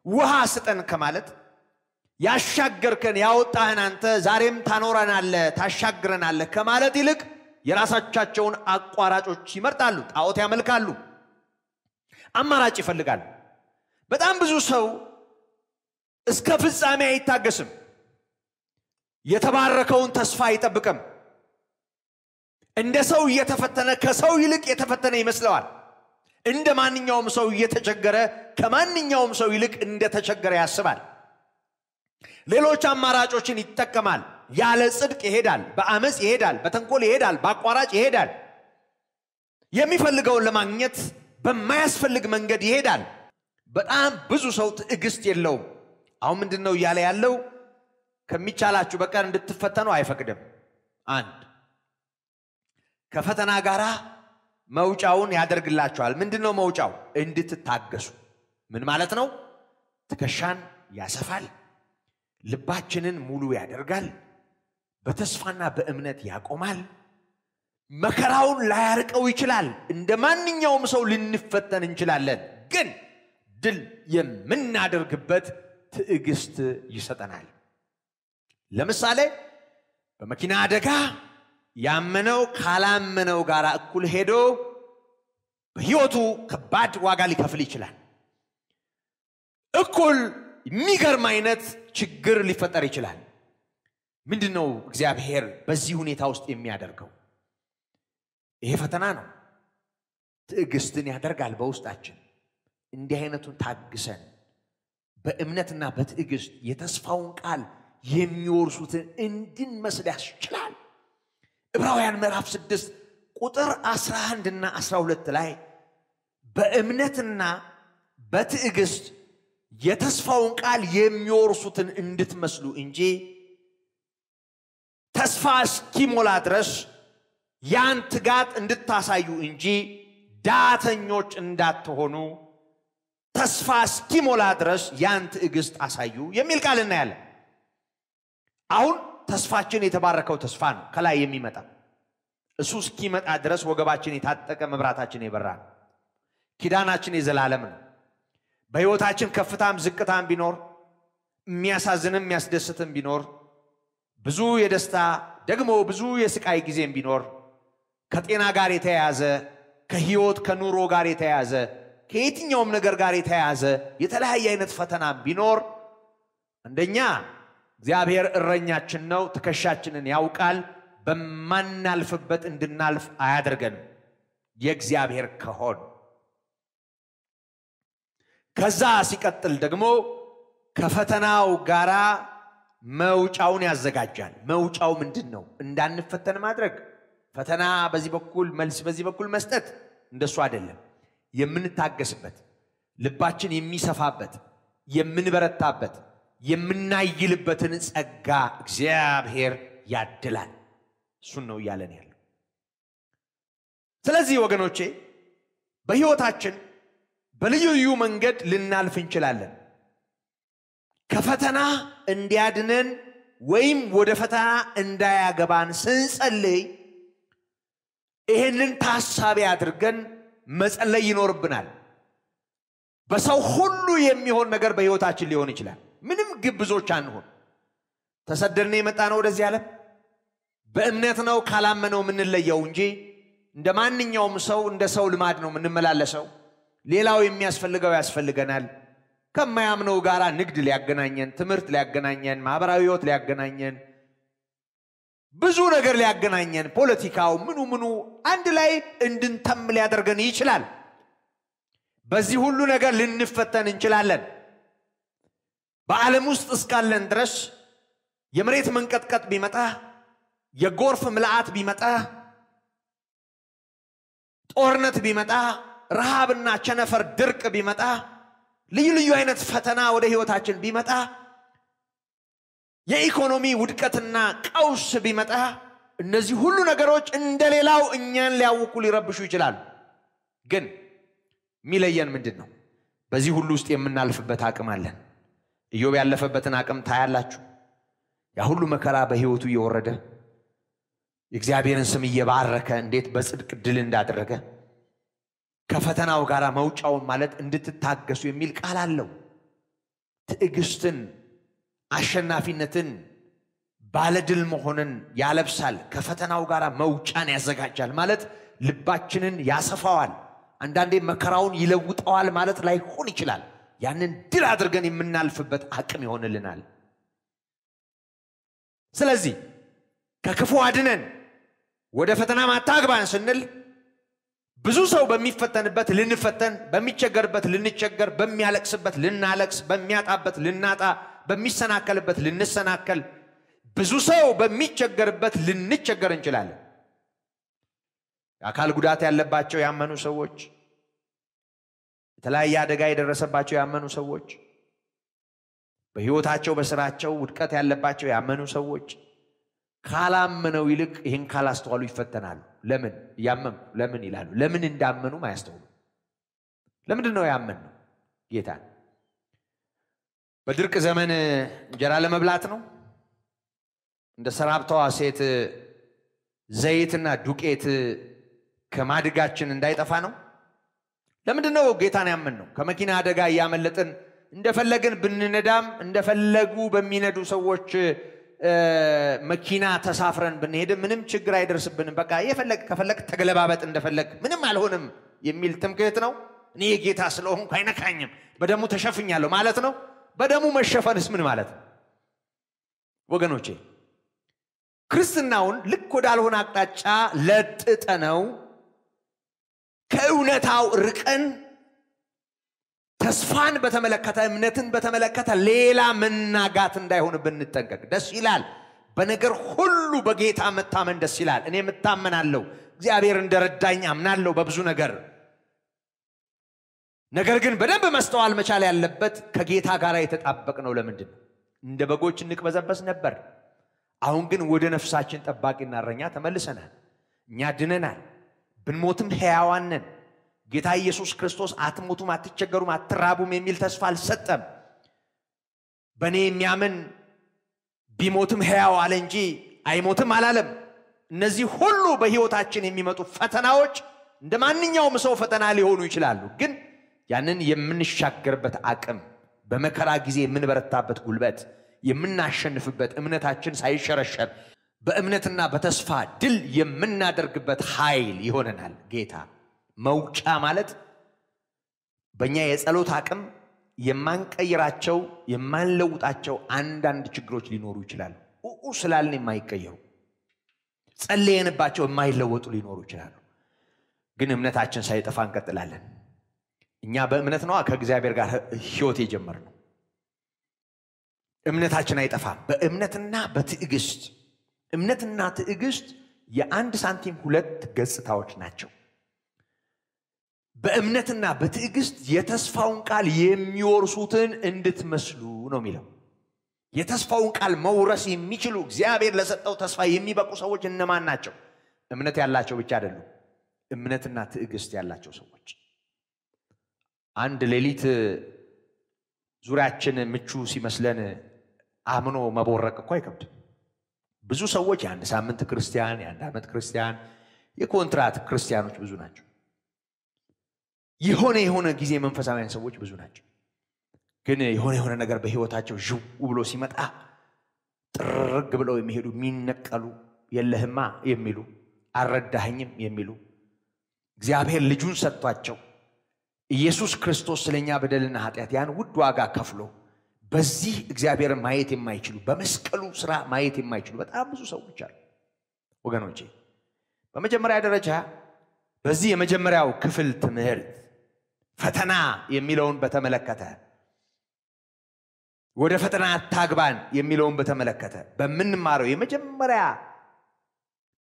ውሃ ስጠን ከማለት ያሻገርከን ያወጣህን አንተ ዛሬም ታኖረናለህ ታሻግረናለህ ከማለት ይልቅ የራሳቸውን አቋራጮች ይመርጣሉ። ጣዖት ያመልካሉ፣ አማራጭ ይፈልጋሉ። በጣም ብዙ ሰው እስከ ፍጻሜ አይታገስም። የተባረከውን ተስፋ አይጠብቅም። እንደ ሰው እየተፈተነ ከሰው ይልቅ የተፈተነ ይመስለዋል። እንደ ማንኛውም ሰው እየተቸገረ ከማንኛውም ሰው ይልቅ እንደተቸገረ ያስባል። ሌሎች አማራጮችን ይተከማል። ያለ ጽድቅ ይሄዳል፣ በአመጽ ይሄዳል፣ በተንኮል ይሄዳል፣ በአቋራጭ ይሄዳል። የሚፈልገውን ለማግኘት በማያስፈልግ መንገድ ይሄዳል። በጣም ብዙ ሰው ትዕግስት የለውም። አሁን ምንድነው እያለ ያለው? ከሚቻላችሁ በቀር እንድትፈተኑ አይፈቅድም። አንድ ከፈተና ጋራ መውጫውን ያደርግላችኋል። ምንድነው መውጫው? እንድትታገሱ። ምን ማለት ነው? ትከሻን ያሰፋል፣ ልባችንን ሙሉ ያደርጋል፣ በተስፋና በእምነት ያቆማል። መከራውን ላያርቀው ይችላል። እንደ ማንኛውም ሰው ልንፈተን እንችላለን፣ ግን ድል የምናደርግበት ትዕግስት ይሰጠናል። ለምሳሌ በመኪና አደጋ ያመነው ካላመነው ጋር እኩል ሄዶ በሕይወቱ ከባድ ዋጋ ሊከፍል ይችላል እኩል የሚገርም አይነት ችግር ሊፈጠር ይችላል ምንድነው እግዚአብሔር በዚህ ሁኔታ ውስጥ የሚያደርገው ይሄ ፈተና ነው ትዕግስትን ያደርጋል በውስጣችን እንዲህ አይነቱን ታግሰን በእምነትና በትዕግስት የተስፋውን ቃል የሚወርሱትን እንድንመስል ያስችላል ዕብራውያን ምዕራፍ 6 ቁጥር 11 እና 12 ላይ በእምነትና በትዕግስት የተስፋውን ቃል የሚወርሱትን እንድትመስሉ እንጂ ተስፋ እስኪሞላ ድረስ ያን ትጋት እንድታሳዩ እንጂ ዳተኞች እንዳትሆኑ ተስፋ እስኪሞላ ድረስ ያን ትዕግስት አሳዩ የሚል ቃል እናያለን አሁን ተስፋችን የተባረከው ተስፋ ነው ከላይ የሚመጣ እሱ እስኪመጣ ድረስ ወገባችን የታጠቀ መብራታችን የበራ ኪዳናችን የዘላለም ነው በሕይወታችን ከፍታም ዝቅታም ቢኖር የሚያሳዝንም የሚያስደስትም ቢኖር ብዙ የደስታ ደግሞ ብዙ የስቃይ ጊዜም ቢኖር ከጤና ጋር የተያያዘ ከሕይወት ከኑሮ ጋር የተያያዘ ከየትኛውም ነገር ጋር የተያያዘ የተለያየ አይነት ፈተና ቢኖር አንደኛ እግዚአብሔር እረኛችን ነው ትከሻችንን ያውቃል በማናልፍበት እንድናልፍ አያደርገንም የእግዚአብሔር ከሆነ ከዛ ሲቀጥል ደግሞ ከፈተናው ጋራ መውጫውን ያዘጋጃል መውጫው ምንድነው እንዳንፈተን ማድረግ ፈተና በዚህ በኩል መልስ በዚህ በኩል መስጠት እንደሱ አይደለም የምንታገስበት ልባችን የሚሰፋበት የምንበረታበት የምናይልበትን ጸጋ እግዚአብሔር ያድላል እሱን ነው ያለን ያለው ስለዚህ ወገኖቼ በሕይወታችን በልዩ መንገድ ልናልፍ እንችላለን ከፈተና እንዲያድነን ወይም ወደ ፈተና እንዳያገባን ስንጸልይ ይሄንን ታሳቢ አድርገን መጸለይ ይኖርብናል በሰው ሁሉ የሚሆን ነገር በሕይወታችን ሊሆን ይችላል ምንም ግብዞች አንሆን ተሰደድን የመጣነው ወደዚህ ዓለም በእምነት ነው ካላመነው ምንለየው እንጂ እንደማንኛውም ሰው እንደ ሰው ልማድ ነው ምንመላለሰው ሌላው የሚያስፈልገው ያስፈልገናል ከማያምነው ጋራ ንግድ ሊያገናኘን ትምህርት ሊያገናኘን ማህበራዊ ህይወት ሊያገናኘን ብዙ ነገር ሊያገናኘን ፖለቲካው ምኑ አንድ ላይ እንድንተም ሊያደርገን ይችላል በዚህ ሁሉ ነገር ልንፈተን እንችላለን በዓለም ውስጥ እስካለን ድረስ የመሬት መንቀጥቀጥ ቢመጣ የጎርፍ ምልአት ቢመጣ ጦርነት ቢመጣ ረሃብና ቸነፈር ድርቅ ቢመጣ ልዩ አይነት ፈተና ወደ ህይወታችን ቢመጣ የኢኮኖሚ ውድቀትና ቀውስ ቢመጣ እነዚህ ሁሉ ነገሮች እንደሌላው እኛን ሊያውኩ ሊረብሹ ይችላል ግን ሚለየን ምንድነው በዚህ ሁሉ ውስጥ የምናልፍበት አቅም አለን ኢዮብ ያለፈበትን አቅም ታያላችሁ ያ ሁሉ መከራ በህይወቱ እየወረደ የእግዚአብሔርን ስም እየባረከ እንዴት በጽድቅ ድል እንዳደረገ ከፈተናው ጋራ መውጫው ማለት እንድትታገሱ የሚል ቃል አለው ትዕግስትን አሸናፊነትን ባለድል መሆንን ያለብሳል ከፈተናው ጋራ መውጫን ያዘጋጃል ማለት ልባችንን ያሰፋዋል አንዳንዴ መከራውን ይለውጣዋል ማለት ላይ ሆን ይችላል ያንን ድል አድርገን የምናልፍበት አቅም ይሆንልናል ስለዚህ ከክፉ አድነን ወደ ፈተና ማታግባን ስንል ብዙ ሰው በሚፈተንበት ልንፈተን በሚቸገርበት ልንቸገር በሚያለቅስበት ልናለቅስ በሚያጣበት ልናጣ በሚሰናከልበት ልንሰናከል ብዙ ሰው በሚቸገርበት ልንቸገር እንችላለን አካል ጉዳት ያለባቸው ያመኑ ሰዎች የተለያየ አደጋ የደረሰባቸው ያመኑ ሰዎች በህይወታቸው በስራቸው ውድቀት ያለባቸው ያመኑ ሰዎች ካላመነው ይልቅ ይሄን ካላስተዋሉ ይፈተናሉ ለምን ያመኑ ለምን ይላሉ ለምን እንዳመኑ ማያስተውሉ ለምንድነው ያመኑ ጌታ በድርቅ ዘመን እንጀራ ለመብላት ነው እንደ ሰራብታዋ ሴት ዘይትና ዱቄት ከማድጋችን እንዳይጠፋ ነው ለምንድነው ጌታን ያመንነው ከመኪና አደጋ ያመለጥን እንደፈለግን ብንነዳም እንደፈለጉ በሚነዱ ሰዎች መኪና ተሳፍረን ብንሄድ ምንም ችግር አይደርስብንም በቃ ከፈለክ ተገለባበጥ እንደፈለክ ምንም አልሆንም የሚል ትምክህት ነው እኔ ጌታ ስለሆንኩ አይነካኝም በደሙ ተሸፍኛለሁ ማለት ነው በደሙ መሸፈንስ ምን ማለት ነው ወገኖቼ ክርስትናውን ልክ ወዳልሆነ አቅጣጫ ለጥጠነው ከእውነታው ርቀን ተስፋን በተመለከተ እምነትን በተመለከተ ሌላ መናጋት እንዳይሆንብን እንጠንቀቅ ደስ ይላል በነገር ሁሉ በጌታ መታመን ደስ ይላል እኔ መታመናለሁ እግዚአብሔር እንደረዳኝ አምናለሁ በብዙ ነገር ግን በደንብ መስተዋል መቻል ያለበት ከጌታ ጋር የተጣበቅነው ለምንድን እንደ በጎች እንቅበዘበዝ ነበር አሁን ግን ወደ ነፍሳችን ጠባቂና እረኛ ተመልሰናል እኛ ድነናል ብንሞትም ሕያዋን ነን ጌታ ኢየሱስ ክርስቶስ አትሞቱም አትቸገሩም አትራቡም የሚል ተስፋ አልሰጠም በኔ የሚያምን ቢሞትም ሕያው አለ እንጂ አይሞትም አላለም እነዚህ ሁሉ በህይወታችን የሚመጡ ፈተናዎች እንደማንኛውም ሰው ፈተና ሊሆኑ ይችላሉ ግን ያንን የምንሻገርበት አቅም በመከራ ጊዜ የምንበረታበት ጉልበት የምናሸንፍበት እምነታችን ሳይሸረሸር በእምነትና በተስፋ ድል የምናደርግበት ኃይል ይሆነናል ጌታ መውጫ ማለት በእኛ የጸሎት አቅም የማንቀይራቸው የማንለውጣቸው አንዳንድ ችግሮች ሊኖሩ ይችላሉ ስላልን የማይቀየሩ ጸልየንባቸው የማይለወጡ ሊኖሩ ይችላሉ ግን እምነታችን ሳይጠፋ እንቀጥላለን እኛ በእምነት ነው ከእግዚአብሔር ጋር ህይወት የጀመርነው እምነታችን አይጠፋም በእምነትና በትዕግስት እምነትና ትዕግስት የአንድ ሳንቲም ሁለት ገጽታዎች ናቸው በእምነትና በትዕግስት የተስፋውን ቃል የሚወርሱትን እንድትመስሉ ነው የሚለው የተስፋውን ቃል መውረስ የሚችሉ እግዚአብሔር ለሰጠው ተስፋ የሚበቁ ሰዎች እነማን ናቸው እምነት ያላቸው ብቻ አይደሉም እምነትና ትዕግስት ያላቸው ሰዎች አንድ ሌሊት ዙሪያችን ምቹ ሲመስለን አምኖ መቦረቅ እኮ አይከብድም ብዙ ሰዎች የአንድ ሳምንት ክርስቲያን የአንድ ዓመት ክርስቲያን የኮንትራት ክርስቲያኖች ብዙ ናቸው የሆነ ጊዜ መንፈሳውያን ሰዎች ብዙ ናቸው ግን የሆነ ነገር በህይወታቸው ጅው ብሎ ሲመጣ ጥርግ ብለው የሚሄዱ ሚነቀሉ የለህማ የሚሉ አረዳኸኝም የሚሉ እግዚአብሔር ልጁን ሰጥቷቸው ኢየሱስ ክርስቶስ ስለኛ በደልና ኃጢአት ያን ውድ ዋጋ ከፍሎ በዚህ እግዚአብሔር ማየት የማይችሉ በመስቀሉ ስራ ማየት የማይችሉ በጣም ብዙ ሰዎች አሉ ወገኖቼ በመጀመሪያ ደረጃ በዚህ የመጀመሪያው ክፍል ትምህርት ፈተና የሚለውን በተመለከተ ወደ ፈተና ታግባን የሚለውን በተመለከተ በመንማረው የመጀመሪያ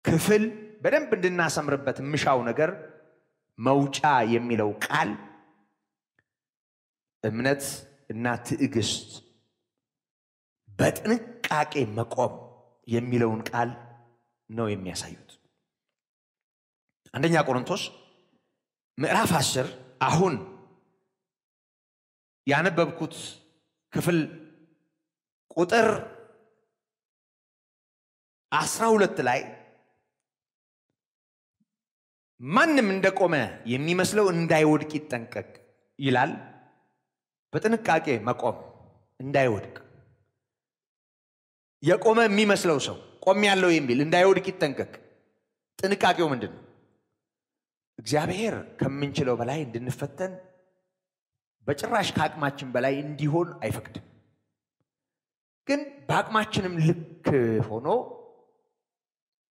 ክፍል በደንብ እንድናሰምርበት ምሻው ነገር መውጫ የሚለው ቃል እምነት እና ትዕግስት በጥንቃቄ መቆም የሚለውን ቃል ነው የሚያሳዩት አንደኛ ቆሮንቶስ ምዕራፍ 10 አሁን ያነበብኩት ክፍል ቁጥር 12 ላይ ማንም እንደቆመ የሚመስለው እንዳይወድቅ ይጠንቀቅ ይላል በጥንቃቄ መቆም እንዳይወድቅ የቆመ የሚመስለው ሰው ቆም ያለው የሚል እንዳይወድቅ ይጠንቀቅ ጥንቃቄው ምንድነው እግዚአብሔር ከምንችለው በላይ እንድንፈተን በጭራሽ ከአቅማችን በላይ እንዲሆን አይፈቅድም ግን በአቅማችንም ልክ ሆኖ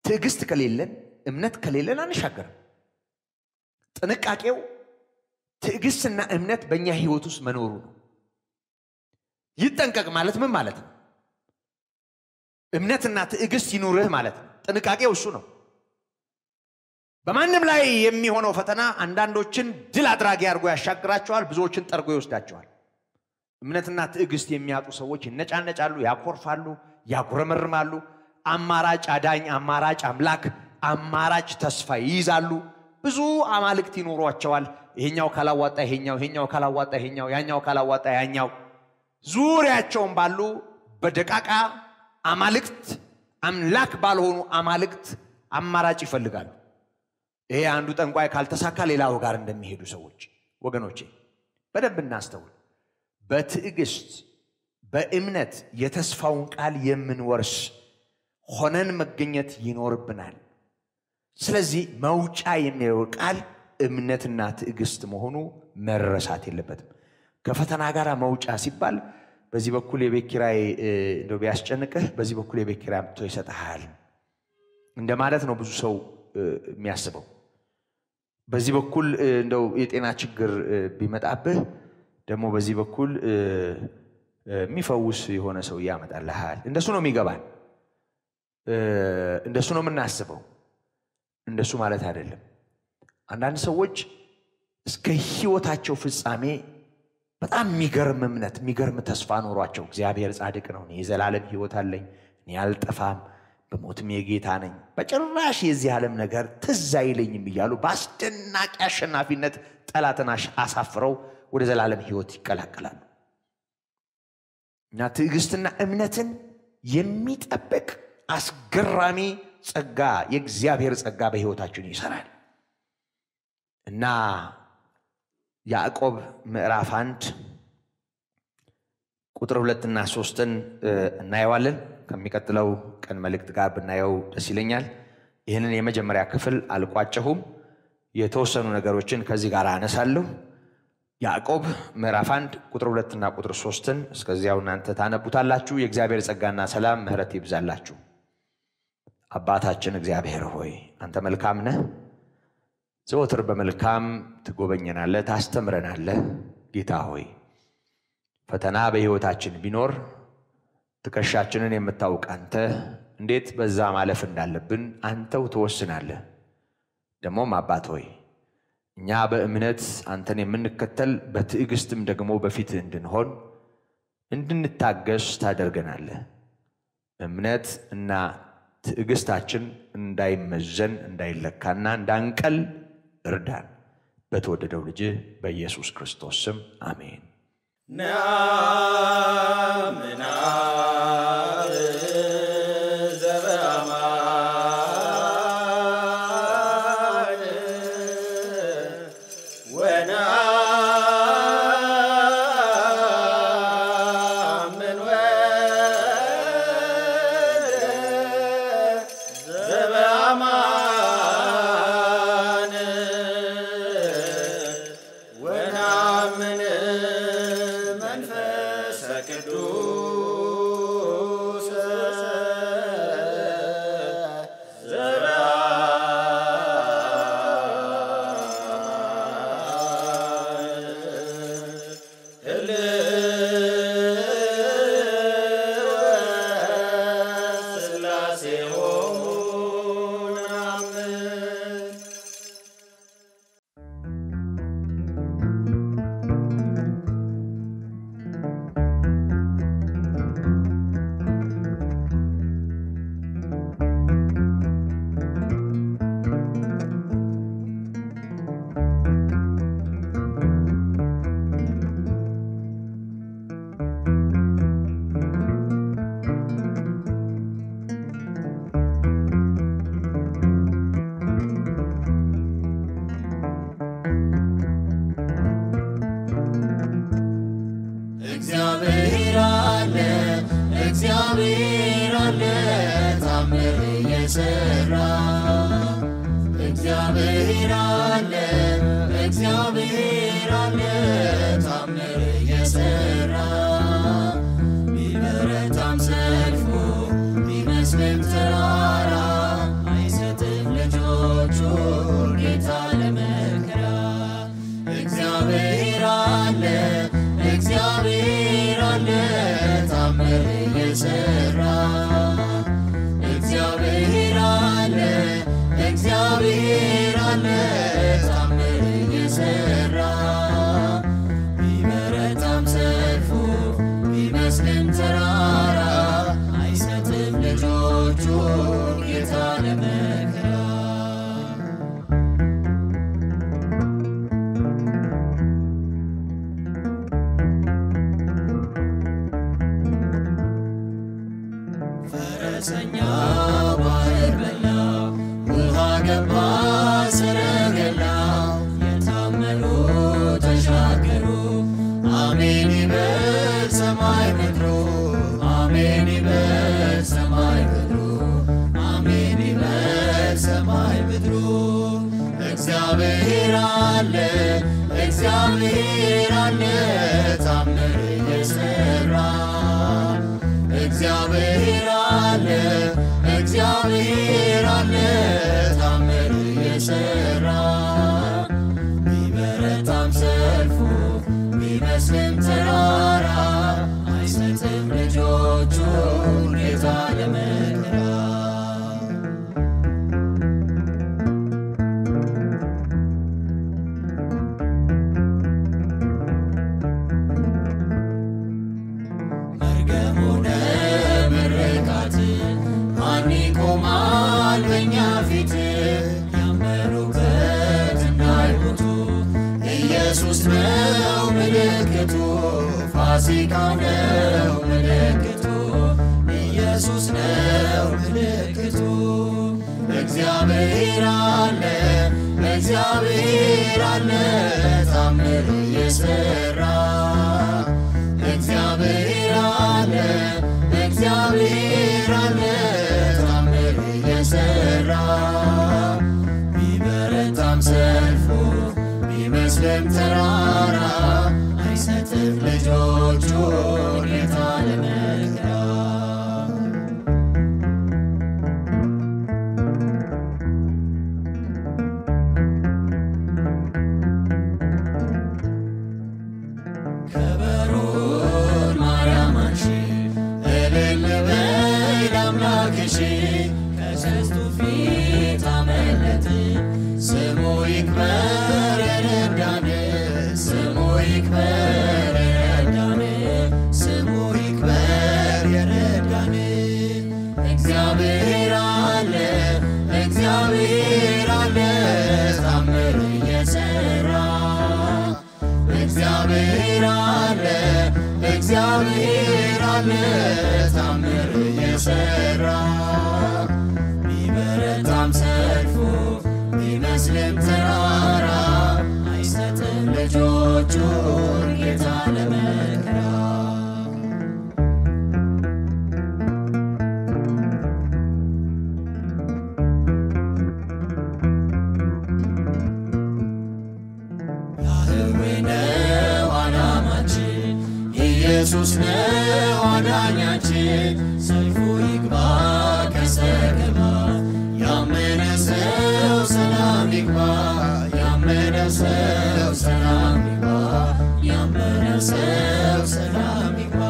ትዕግስት ከሌለን እምነት ከሌለን አንሻገርም ጥንቃቄው ትዕግስትና እምነት በእኛ ህይወት ውስጥ መኖሩ ነው ይጠንቀቅ ማለት ምን ማለት ነው እምነትና ትዕግስት ይኑርህ ማለት ነው ጥንቃቄው እሱ ነው በማንም ላይ የሚሆነው ፈተና አንዳንዶችን ድል አድራጊ አድርጎ ያሻግራቸዋል ብዙዎችን ጠርጎ ይወስዳቸዋል እምነትና ትዕግስት የሚያጡ ሰዎች ይነጫነጫሉ ያኮርፋሉ ያጉረመርማሉ አማራጭ አዳኝ አማራጭ አምላክ አማራጭ ተስፋ ይይዛሉ ብዙ አማልክት ይኖሯቸዋል ይሄኛው ካላዋጣ ይሄኛው ካላዋጣ ይሄኛው ያኛው ካላዋጣ ያኛው ዙሪያቸውን ባሉ በደቃቃ አማልክት አምላክ ባልሆኑ አማልክት አማራጭ ይፈልጋሉ ይሄ አንዱ ጠንቋይ ካልተሳካ ሌላው ጋር እንደሚሄዱ ሰዎች ወገኖቼ በደንብ እናስተውል በትዕግስት በእምነት የተስፋውን ቃል የምንወርስ ሆነን መገኘት ይኖርብናል ስለዚህ መውጫ የሚለው ቃል እምነትና ትዕግስት መሆኑ መረሳት የለበትም ከፈተና ጋር መውጫ ሲባል በዚህ በኩል የቤኪራይ እንደው ቢያስጨንቅህ በዚህ በኩል የቤኪራይ አምጥቶ ይሰጣል እንደማለት ነው ብዙ ሰው የሚያስበው በዚህ በኩል እንደው የጤና ችግር ቢመጣብህ ደግሞ በዚህ በኩል የሚፈውስ የሆነ ሰው ያመጣልሃል እንደሱ ነው የሚገባን እንደሱ ነው የምናስበው እንደሱ ማለት አይደለም አንዳንድ ሰዎች እስከ ህይወታቸው ፍጻሜ በጣም የሚገርም እምነት የሚገርም ተስፋ ኖሯቸው እግዚአብሔር ጻድቅ ነው እኔ የዘላለም ህይወት አለኝ እኔ አልጠፋም በሞትም የጌታ ነኝ በጭራሽ የዚህ ዓለም ነገር ትዝ አይለኝም ይያሉ በአስደናቂ አሸናፊነት ጠላትን አሳፍረው ወደ ዘላለም ህይወት ይቀላቀላሉ እና ትዕግስትና እምነትን የሚጠብቅ አስገራሚ ጸጋ የእግዚአብሔር ጸጋ በህይወታችን ይሰራል እና ያዕቆብ ምዕራፍ 1 ቁጥር 2 እና 3 እናየዋለን ከሚቀጥለው ቀን መልእክት ጋር ብናየው ደስ ይለኛል ይሄንን የመጀመሪያ ክፍል አልቋጨሁም የተወሰኑ ነገሮችን ከዚህ ጋር አነሳለሁ ያዕቆብ ምዕራፍ 1 ቁጥር 2 እና ቁጥር 3 እስከዚያው እናንተ ታነቡታላችሁ የእግዚአብሔር ጸጋና ሰላም ምህረት ይብዛላችሁ አባታችን እግዚአብሔር ሆይ አንተ መልካም ነህ ዘወትር በመልካም ትጎበኘናለህ ታስተምረናለህ ጌታ ሆይ ፈተና በህይወታችን ቢኖር ትከሻችንን የምታውቅ አንተ እንዴት በዛ ማለፍ እንዳለብን አንተው ተወስናለህ ደሞም አባት ሆይ እኛ በእምነት አንተን የምንከተል በትዕግስትም ደግሞ በፊት እንድንሆን እንድንታገስ ታደርገናለህ እምነት እና ትዕግስታችን እንዳይመዘን እንዳይለካና እንዳንቀል እርዳን በተወደደው ልጅ በኢየሱስ ክርስቶስ ስም አሜን Amen. እግዚአብሔር አለ እግዚአብሔር አለ ታምር የሰራ እግዚአብሔር አለ እግዚአብሔር አለ ታምር የሰራ ቢበረታም ሰልፉ ቢመስልም ተራራ አይሰጥም ልጆቹን ጌታ ለመከራ መርገሙነ ምርቃት ማን ይቆማል በእኛ ፊት ያመኑበት እንዳይሞቱ ኢየሱስ ነው ምልክቱ ፋሲካ ነው ምልክቱ ኢየሱስ ነው ምልክቱ እግዚአብሔር አለ እግዚአብሔር አለ ታምር የሰራ እግዚአብሔር አለ እግዚአብሔር አለ ታምር የሰራ ቢበረታም ሰልፉ ቢመስልም ተራራ አይሰጥም ልጆቹን ጌታ ለመከራ ከበሮን ማርያም አንሺ እልል በይ ለአምላክሽ ከሦስቱ ፊት አመለጥ ስሙ ይክበር የረዳን ስሙ ይክበር የረዳን ስሙ ይክበር የረዳን እግዚአብሔር አለ እግዚአብሔር አለ ታምር የሰራ እግዚአብሔር አለ እግዚአብሔር አለ ታምር የሰራ ቢበረታም ሰልፉ ቢመስልም ተራራ አይሰጥም ልጆቹን ጌታ ለመከራ ያህዌ ነው ዓላማችን ኢየሱስ ነው አዳኛችን ሰይፉ ይግባ ከሰገባ ያመነ ሰው ሰላም ይግባ ያመነ ሰው ሰላም ይግባ ያመነ ሰው ሰላም ይግባ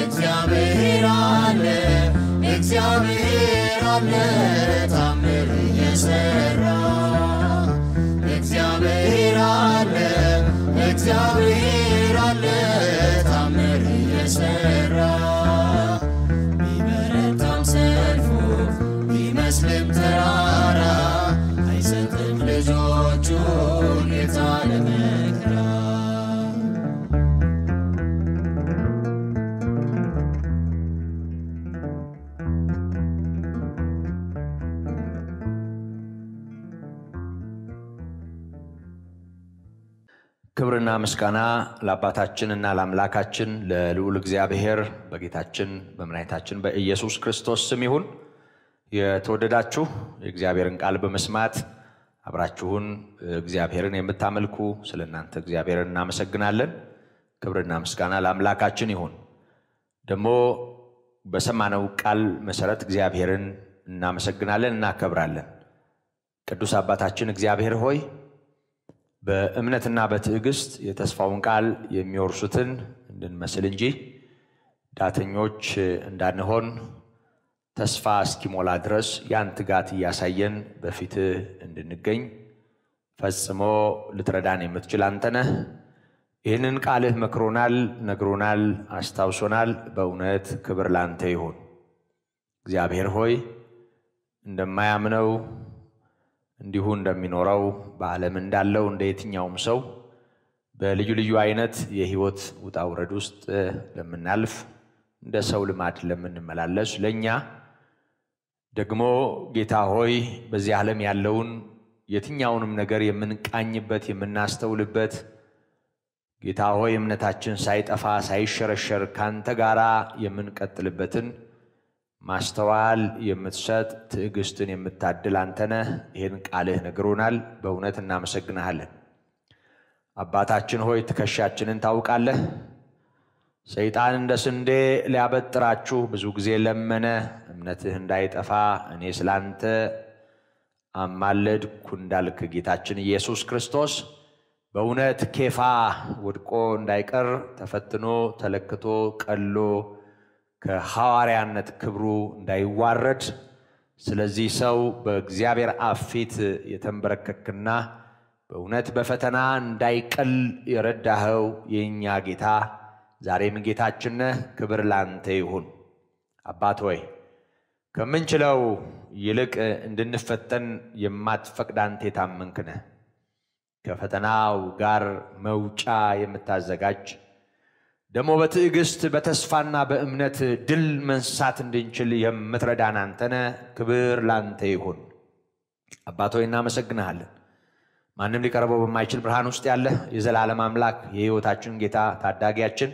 እግዚአብሔር አለ እግዚአብሔር አለ ታምር የሰራ እግዚአብሔር አለ እግዚአብሔር አለ ታምር የሰራ ቢበረታም ሰልፉ ቢመስልም ተራራ አይሰጥም ልጆቹን ጌታ ለመከራ ክብርና ምስጋና ለአባታችንና ለአምላካችን ለልዑል እግዚአብሔር በጌታችን በመድኃኒታችን በኢየሱስ ክርስቶስ ስም ይሁን። የተወደዳችሁ የእግዚአብሔርን ቃል በመስማት አብራችሁን እግዚአብሔርን የምታመልኩ ስለናንተ እግዚአብሔርን እናመሰግናለን። ክብርና ምስጋና ለአምላካችን ይሁን። ደግሞ በሰማነው ቃል መሰረት እግዚአብሔርን እናመሰግናለን እናከብራለን። ቅዱስ አባታችን እግዚአብሔር ሆይ በእምነትና በትዕግስት የተስፋውን ቃል የሚወርሱትን እንድንመስል እንጂ ዳተኞች እንዳንሆን ተስፋ እስኪሞላ ድረስ ያን ትጋት እያሳየን በፊት እንድንገኝ ፈጽሞ ልትረዳን የምትችል አንተ ነህ። ይህንን ቃልህ መክሮናል፣ ነግሮናል፣ አስታውሶናል። በእውነት ክብር ላንተ ይሁን። እግዚአብሔር ሆይ እንደማያምነው እንዲሁ እንደሚኖረው በዓለም እንዳለው እንደ የትኛውም ሰው በልዩ ልዩ አይነት የህይወት ውጣ ውረድ ውስጥ ለምናልፍ እንደ ሰው ልማድ ለምንመላለስ ለኛ ደግሞ ጌታ ሆይ በዚህ ዓለም ያለውን የትኛውንም ነገር የምንቃኝበት የምናስተውልበት ጌታ ሆይ እምነታችን ሳይጠፋ ሳይሸረሸር ካንተ ጋራ የምንቀጥልበትን ማስተዋል የምትሰጥ ትዕግስትን የምታድል አንተ ነህ። ይህን ቃልህ ነግሮናል። በእውነት እናመሰግንሃለን። አባታችን ሆይ ትከሻችንን ታውቃለህ። ሰይጣን እንደ ስንዴ ሊያበጥራችሁ ብዙ ጊዜ ለመነ። እምነትህ እንዳይጠፋ እኔ ስላንተ አማለድኩ እንዳልክ ጌታችን ኢየሱስ ክርስቶስ በእውነት ኬፋ ወድቆ እንዳይቀር ተፈትኖ ተለክቶ ቀሎ ከሐዋርያነት ክብሩ እንዳይዋረድ ስለዚህ ሰው በእግዚአብሔር አፍ ፊት የተንበረከከና በእውነት በፈተና እንዳይቀል የረዳኸው የኛ ጌታ ዛሬም ጌታችን ነህ። ክብር ላንተ ይሁን። አባት ሆይ ከምንችለው ይልቅ እንድንፈተን የማትፈቅድ አንተ የታመንክ ነህ። ከፈተናው ጋር መውጫ የምታዘጋጅ ደግሞ በትዕግስት በተስፋና በእምነት ድል መንሳት እንድንችል የምትረዳን አንተ ነህ። ክብር ላንተ ይሁን። አባት ሆይ እናመሰግንሃለን። ማንም ሊቀርበው በማይችል ብርሃን ውስጥ ያለ የዘላለም አምላክ የሕይወታችን ጌታ ታዳጊያችን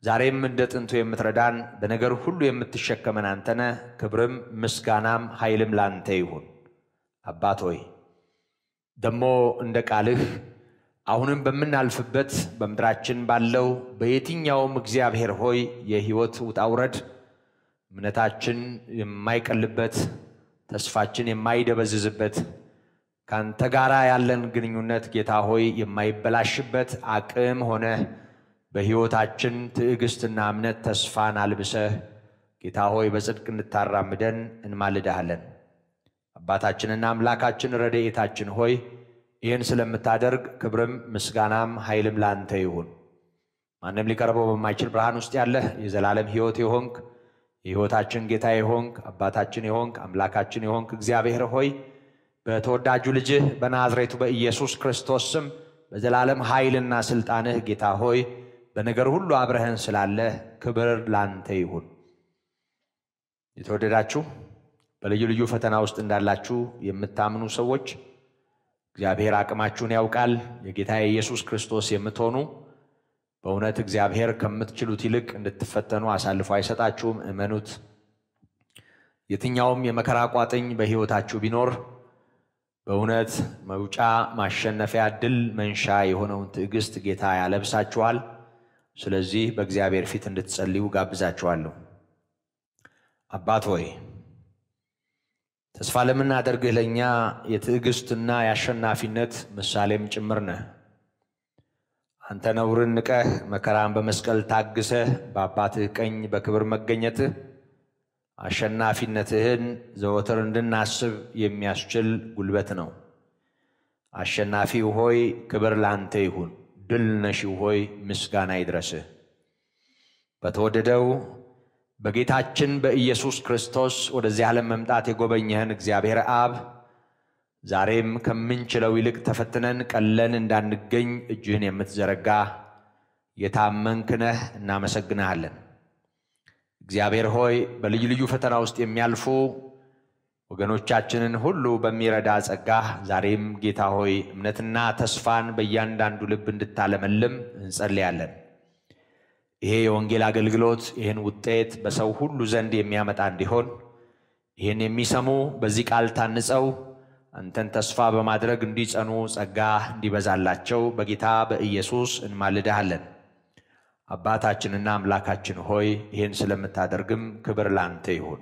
ዛሬም እንደ ጥንቱ የምትረዳን በነገር ሁሉ የምትሸከመን አንተ ነህ። ክብርም ምስጋናም ኃይልም ላንተ ይሁን። አባት ሆይ ደግሞ እንደ ቃልህ አሁንም በምናልፍበት በምድራችን ባለው በየትኛውም እግዚአብሔር ሆይ የሕይወት ውጣውረድ እምነታችን የማይቀልበት ተስፋችን የማይደበዝዝበት ካንተ ጋራ ያለን ግንኙነት ጌታ ሆይ የማይበላሽበት አቅም ሆነ በሕይወታችን ትዕግስትና እምነት ተስፋን አልብሰህ ጌታ ሆይ በጽድቅ እንድታራምደን እንማልድሃለን። አባታችንና አምላካችን ረድኤታችን ሆይ ይህን ስለምታደርግ ክብርም ምስጋናም ኃይልም ላንተ ይሁን። ማንም ሊቀርበው በማይችል ብርሃን ውስጥ ያለህ የዘላለም ሕይወት የሆንክ የሕይወታችን ጌታ የሆንክ አባታችን የሆንክ አምላካችን የሆንክ እግዚአብሔር ሆይ በተወዳጁ ልጅህ በናዝሬቱ በኢየሱስ ክርስቶስ ስም በዘላለም ኃይልና ስልጣንህ ጌታ ሆይ በነገር ሁሉ አብረህን ስላለህ ክብር ላንተ ይሁን። የተወደዳችሁ በልዩ ልዩ ፈተና ውስጥ እንዳላችሁ የምታምኑ ሰዎች እግዚአብሔር አቅማችሁን ያውቃል። የጌታ ኢየሱስ ክርስቶስ የምትሆኑ በእውነት እግዚአብሔር ከምትችሉት ይልቅ እንድትፈተኑ አሳልፎ አይሰጣችሁም። እመኑት። የትኛውም የመከራ ቋጥኝ በሕይወታችሁ ቢኖር በእውነት መውጫ ማሸነፊያ ድል መንሻ የሆነውን ትዕግስት ጌታ ያለብሳችኋል። ስለዚህ በእግዚአብሔር ፊት እንድትጸልዩ ጋብዛችኋለሁ። አባት ሆይ ተስፋ ለምናደርግህ ለኛ የትዕግስትና የአሸናፊነት ምሳሌም ጭምር ነህ። አንተ ነውርን ንቀህ መከራን በመስቀል ታግሰህ በአባትህ ቀኝ በክብር መገኘትህ አሸናፊነትህን ዘወትር እንድናስብ የሚያስችል ጉልበት ነው። አሸናፊው ሆይ ክብር ላንተ ይሁን። ድል ነሺው ሆይ ምስጋና ይድረስህ። በተወደደው በጌታችን በኢየሱስ ክርስቶስ ወደዚህ ዓለም መምጣት የጎበኘህን እግዚአብሔር አብ ዛሬም ከምንችለው ይልቅ ተፈትነን ቀለን እንዳንገኝ እጅህን የምትዘረጋ የታመንክ ነህ። እናመሰግንሃለን። እግዚአብሔር ሆይ በልዩ ልዩ ፈተና ውስጥ የሚያልፉ ወገኖቻችንን ሁሉ በሚረዳ ጸጋ ዛሬም ጌታ ሆይ እምነትና ተስፋን በእያንዳንዱ ልብ እንድታለመልም እንጸልያለን። ይሄ የወንጌል አገልግሎት ይህን ውጤት በሰው ሁሉ ዘንድ የሚያመጣ እንዲሆን ይህን የሚሰሙ በዚህ ቃል ታንጸው አንተን ተስፋ በማድረግ እንዲጸኑ ጸጋ እንዲበዛላቸው በጌታ በኢየሱስ እንማልድሃለን። አባታችንና አምላካችን ሆይ ይህን ስለምታደርግም ክብር ላንተ ይሁን።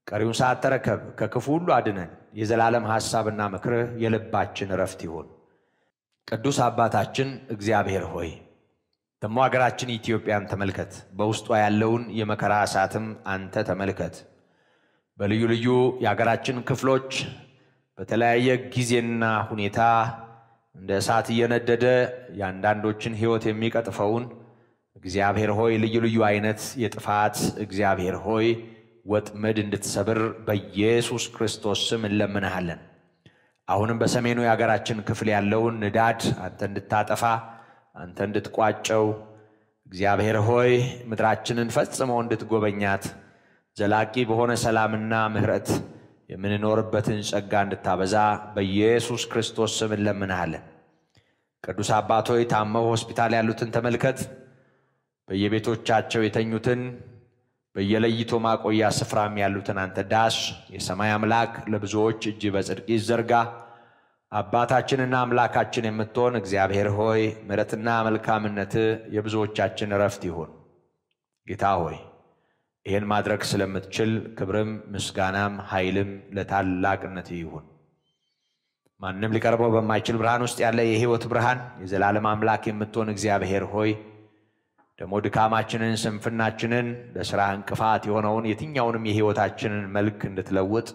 ቀሪውን ሰዓት ተረከብ፣ ከክፉ ሁሉ አድነን። የዘላለም ሐሳብና ምክርህ የልባችን ረፍት ይሁን። ቅዱስ አባታችን እግዚአብሔር ሆይ ደሞ ሀገራችን ኢትዮጵያን ተመልከት። በውስጧ ያለውን የመከራ እሳትም አንተ ተመልከት። በልዩ ልዩ የሀገራችን ክፍሎች በተለያየ ጊዜና ሁኔታ እንደ እሳት እየነደደ ያንዳንዶችን ሕይወት የሚቀጥፈውን እግዚአብሔር ሆይ ልዩ ልዩ አይነት የጥፋት እግዚአብሔር ሆይ ወጥመድ እንድትሰብር በኢየሱስ ክርስቶስ ስም እንለምንሃለን። አሁንም በሰሜኑ የሀገራችን ክፍል ያለውን ንዳድ አንተ እንድታጠፋ አንተ እንድትቋጨው እግዚአብሔር ሆይ ምድራችንን ፈጽሞ እንድትጎበኛት ዘላቂ በሆነ ሰላምና ምሕረት የምንኖርበትን ጸጋ እንድታበዛ በኢየሱስ ክርስቶስ ስም እንለምንሃለን። ቅዱስ አባት ሆይ ታመው ሆስፒታል ያሉትን ተመልከት። በየቤቶቻቸው የተኙትን በየለይቶ ማቆያ ስፍራም ያሉትን አንተ ዳስ። የሰማይ አምላክ ለብዙዎች እጅ በጽድቅ ይዘርጋ። አባታችንና አምላካችን የምትሆን እግዚአብሔር ሆይ ምሕረትና መልካምነት የብዙዎቻችን ረፍት ይሁን። ጌታ ሆይ ይህን ማድረግ ስለምትችል ክብርም ምስጋናም ኃይልም ለታላቅነት ይሁን። ማንም ሊቀርበው በማይችል ብርሃን ውስጥ ያለ የሕይወት ብርሃን የዘላለም አምላክ የምትሆን እግዚአብሔር ሆይ ደሞ ድካማችንን ስንፍናችንን ለሥራ እንቅፋት የሆነውን የትኛውንም የሕይወታችንን መልክ እንድትለውጥ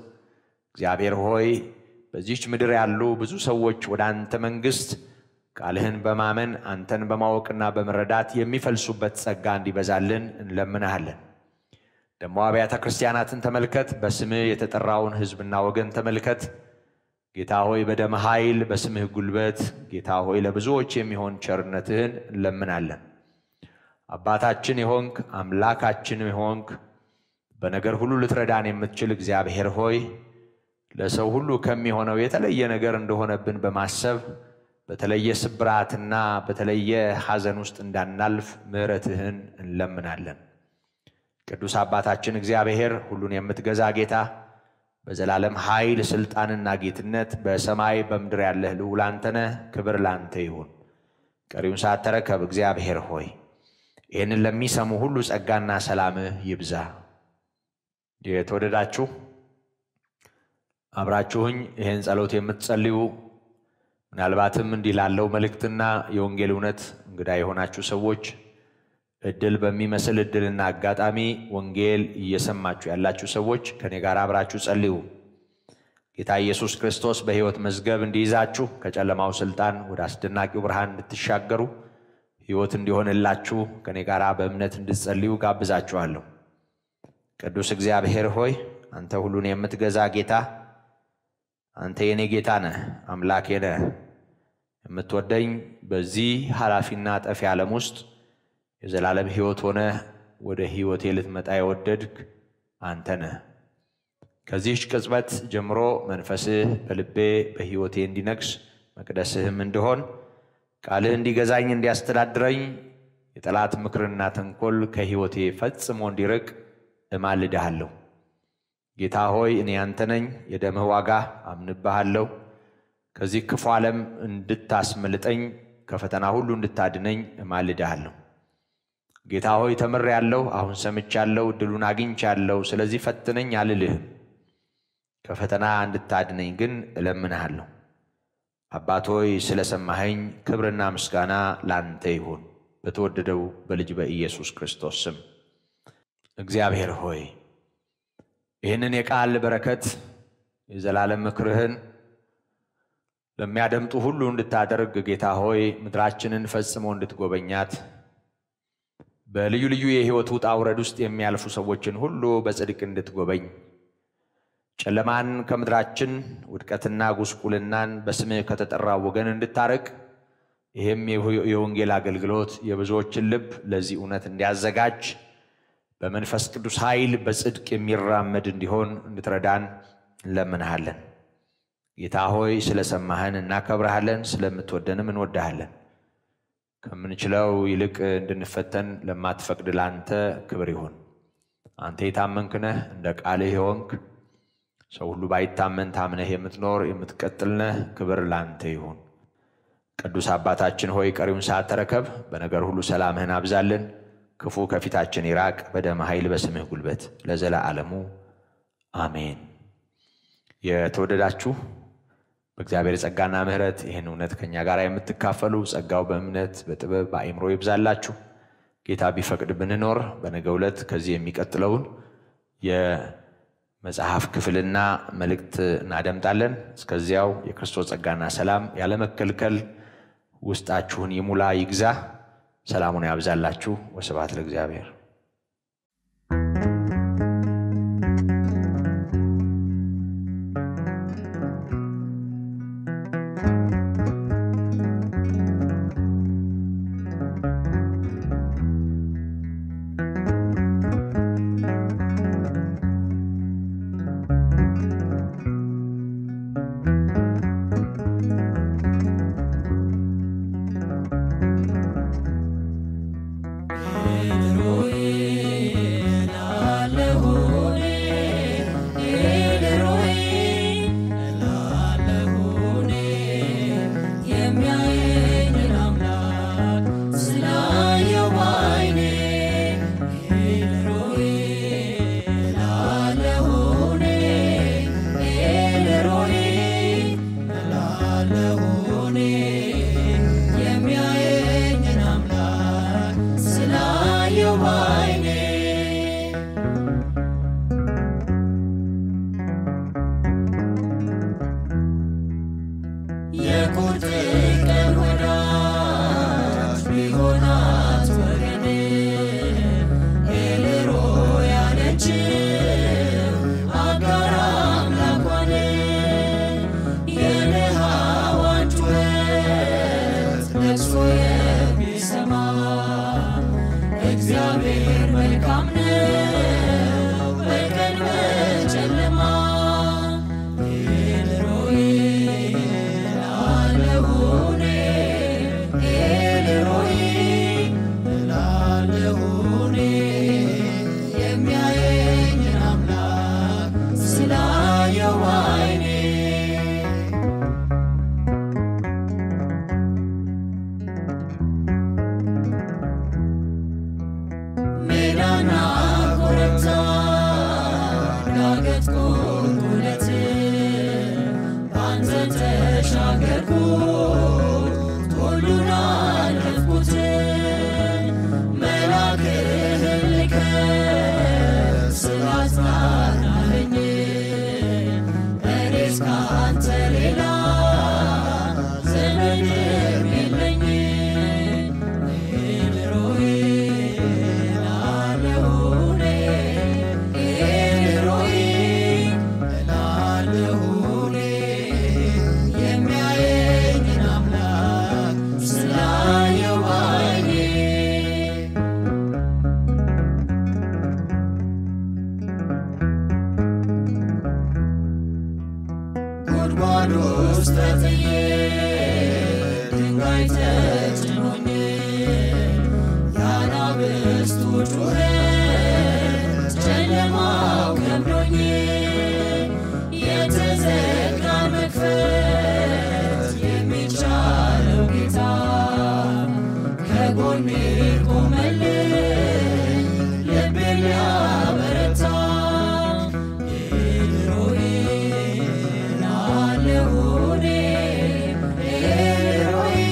እግዚአብሔር ሆይ በዚህች ምድር ያሉ ብዙ ሰዎች ወደ አንተ መንግሥት ቃልህን በማመን አንተን በማወቅና በመረዳት የሚፈልሱበት ጸጋ እንዲበዛልን እንለምናለን። ደሞ አብያተ ክርስቲያናትን ተመልከት። በስምህ የተጠራውን ሕዝብና ወገን ተመልከት። ጌታ ሆይ በደም ኃይል በስምህ ጉልበት ጌታ ሆይ ለብዙዎች የሚሆን ቸርነትህን እንለምናለን። አባታችን የሆንክ አምላካችን የሆንክ በነገር ሁሉ ልትረዳን የምትችል እግዚአብሔር ሆይ ለሰው ሁሉ ከሚሆነው የተለየ ነገር እንደሆነብን በማሰብ በተለየ ስብራትና በተለየ ሐዘን ውስጥ እንዳናልፍ ምሕረትህን እንለምናለን። ቅዱስ አባታችን እግዚአብሔር ሁሉን የምትገዛ ጌታ በዘላለም ኃይል ስልጣንና ጌትነት በሰማይ በምድር ያለህ ልዑል አንተ ነህ። ክብር ላንተ ይሁን። ቀሪውን ሰዓት ተረከብ እግዚአብሔር ሆይ ይህንን ለሚሰሙ ሁሉ ጸጋና ሰላምህ ይብዛ። የተወደዳችሁ አብራችሁኝ ይህን ጸሎት የምትጸልዩ ምናልባትም እንዲህ ላለው መልእክትና የወንጌል እውነት እንግዳ የሆናችሁ ሰዎች እድል በሚመስል እድልና አጋጣሚ ወንጌል እየሰማችሁ ያላችሁ ሰዎች ከኔ ጋር አብራችሁ ጸልዩ። ጌታ ኢየሱስ ክርስቶስ በሕይወት መዝገብ እንዲይዛችሁ ከጨለማው ስልጣን ወደ አስደናቂው ብርሃን እንድትሻገሩ ሕይወት እንዲሆንላችሁ ከኔ ጋር በእምነት እንድትጸልዩ ጋብዛችኋለሁ። ቅዱስ እግዚአብሔር ሆይ አንተ ሁሉን የምትገዛ ጌታ አንተ የኔ ጌታ ነህ፣ አምላኬ ነህ። የምትወደኝ በዚህ ኃላፊና ጠፊ ዓለም ውስጥ የዘላለም ሕይወት ሆነ ወደ ሕይወቴ ልትመጣ የወደድክ አንተ ነህ። ከዚህች ቅጽበት ጀምሮ መንፈስህ በልቤ በሕይወቴ እንዲነግስ መቅደስህም እንደሆን ቃልህ እንዲገዛኝ እንዲያስተዳድረኝ የጠላት ምክርና ተንኮል ከሕይወቴ ፈጽሞ እንዲርቅ እማልድሃለሁ። ጌታ ሆይ እኔ አንተ ነኝ፣ የደምህ ዋጋ አምንብሃለሁ። ከዚህ ክፉ ዓለም እንድታስመልጠኝ ከፈተና ሁሉ እንድታድነኝ እማልድሃለሁ። ጌታ ሆይ ተምሬአለሁ፣ አሁን ሰምቻለሁ፣ እድሉን አግኝቻለሁ። ስለዚህ ፈትነኝ አልልህም። ከፈተና እንድታድነኝ ግን እለምንሃለሁ። አባት ሆይ ስለሰማኸኝ ክብርና ምስጋና ላንተ ይሁን በተወደደው በልጅ በኢየሱስ ክርስቶስ ስም። እግዚአብሔር ሆይ ይህንን የቃል በረከት የዘላለም ምክርህን ለሚያደምጡ ሁሉ እንድታደርግ ጌታ ሆይ ምድራችንን ፈጽሞ እንድትጎበኛት በልዩ ልዩ የሕይወት ውጣ ውረድ ውስጥ የሚያልፉ ሰዎችን ሁሉ በጽድቅ እንድትጎበኝ ጨለማን ከምድራችን ውድቀትና ጉስቁልናን በስምህ ከተጠራው ወገን እንድታረቅ ይህም የወንጌል አገልግሎት የብዙዎችን ልብ ለዚህ እውነት እንዲያዘጋጅ በመንፈስ ቅዱስ ኃይል በጽድቅ የሚራመድ እንዲሆን እንድትረዳን እንለምንሃለን። ጌታ ሆይ ስለሰማህን እናከብረሃለን፣ ስለምትወደንም እንወድሃለን። ከምንችለው ይልቅ እንድንፈተን ለማትፈቅድ ላንተ ክብር ይሁን። አንተ የታመንክ ነህ፣ እንደ ቃልህ የሆንክ ሰው ሁሉ ባይታመን ታምነህ የምትኖር የምትቀጥል ነህ። ክብር ላንተ ይሁን። ቅዱስ አባታችን ሆይ ቀሪውን ሰዓት ተረከብ። በነገር ሁሉ ሰላምህን አብዛልን። ክፉ ከፊታችን ይራቅ። በደም ኃይል በስምህ ጉልበት ለዘላለሙ አሜን። የተወደዳችሁ በእግዚአብሔር ጸጋና ምሕረት ይህን እውነት ከኛ ጋር የምትካፈሉ ጸጋው በእምነት በጥበብ በአእምሮ ይብዛላችሁ። ጌታ ቢፈቅድ ብንኖር በነገው ዕለት ከዚህ የሚቀጥለውን የመጽሐፍ ክፍልና መልእክት እናደምጣለን። እስከዚያው የክርስቶስ ጸጋና ሰላም ያለመከልከል ውስጣችሁን ይሙላ ይግዛ። ሰላሙን ያብዛላችሁ። ወስብሐት ለእግዚአብሔር። Hallelujah. ለቅሶ የሚሰማ እግዚአብሔር መልካም ነው በቀን በጨለማ ኤልሮይ እላለሁኔ ኤልሮይ እላለሁኔ የሚያየኝን አምላክ ስላየው ዓይኔ ሜዳና ኮረብታ ዳገት ቁልቁለት ባንተ ተሻገርኩት ሁሉን አለፍኩት መላክህን ልከህ ስላጽናናኸኝ እኔስ ከአንተ ሌላ ዘመድም የለኝ ኤልሮይ እላለሁኔ ኤልሮይ እላለሁኔ የሚያየኝን አምላክ ስላየው ዓይኔ ጉድጓድ ውስጥ ተጥዬ ድንጋይ ተጭኖኝ የአናብስቱ ጩኸት ጨለማው ከብዶኝ የተዘጋ መክፈት የሚቻለው ጌታ ከጎኔ ቆመልኝ ልቤን ሊያበረታ ኤልሮይ እላለሁኔ ኤልሮይ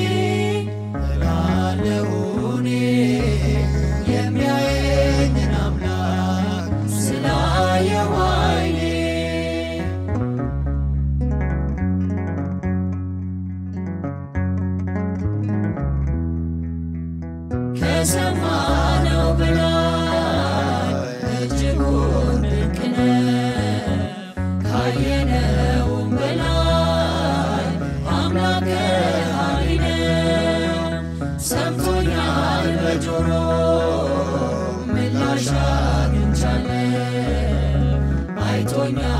እላለሁኔ የሚያየኝን አምላክ ስላየው ዓይኔ ከሰማነው በላይ እጅጉን ድንቅ ነው ካየነውም በላይ አምላክ ኃያል ነው ሰምቶኛል በጆሮ ምላሽ አግኝቻለሁ አይቶኛል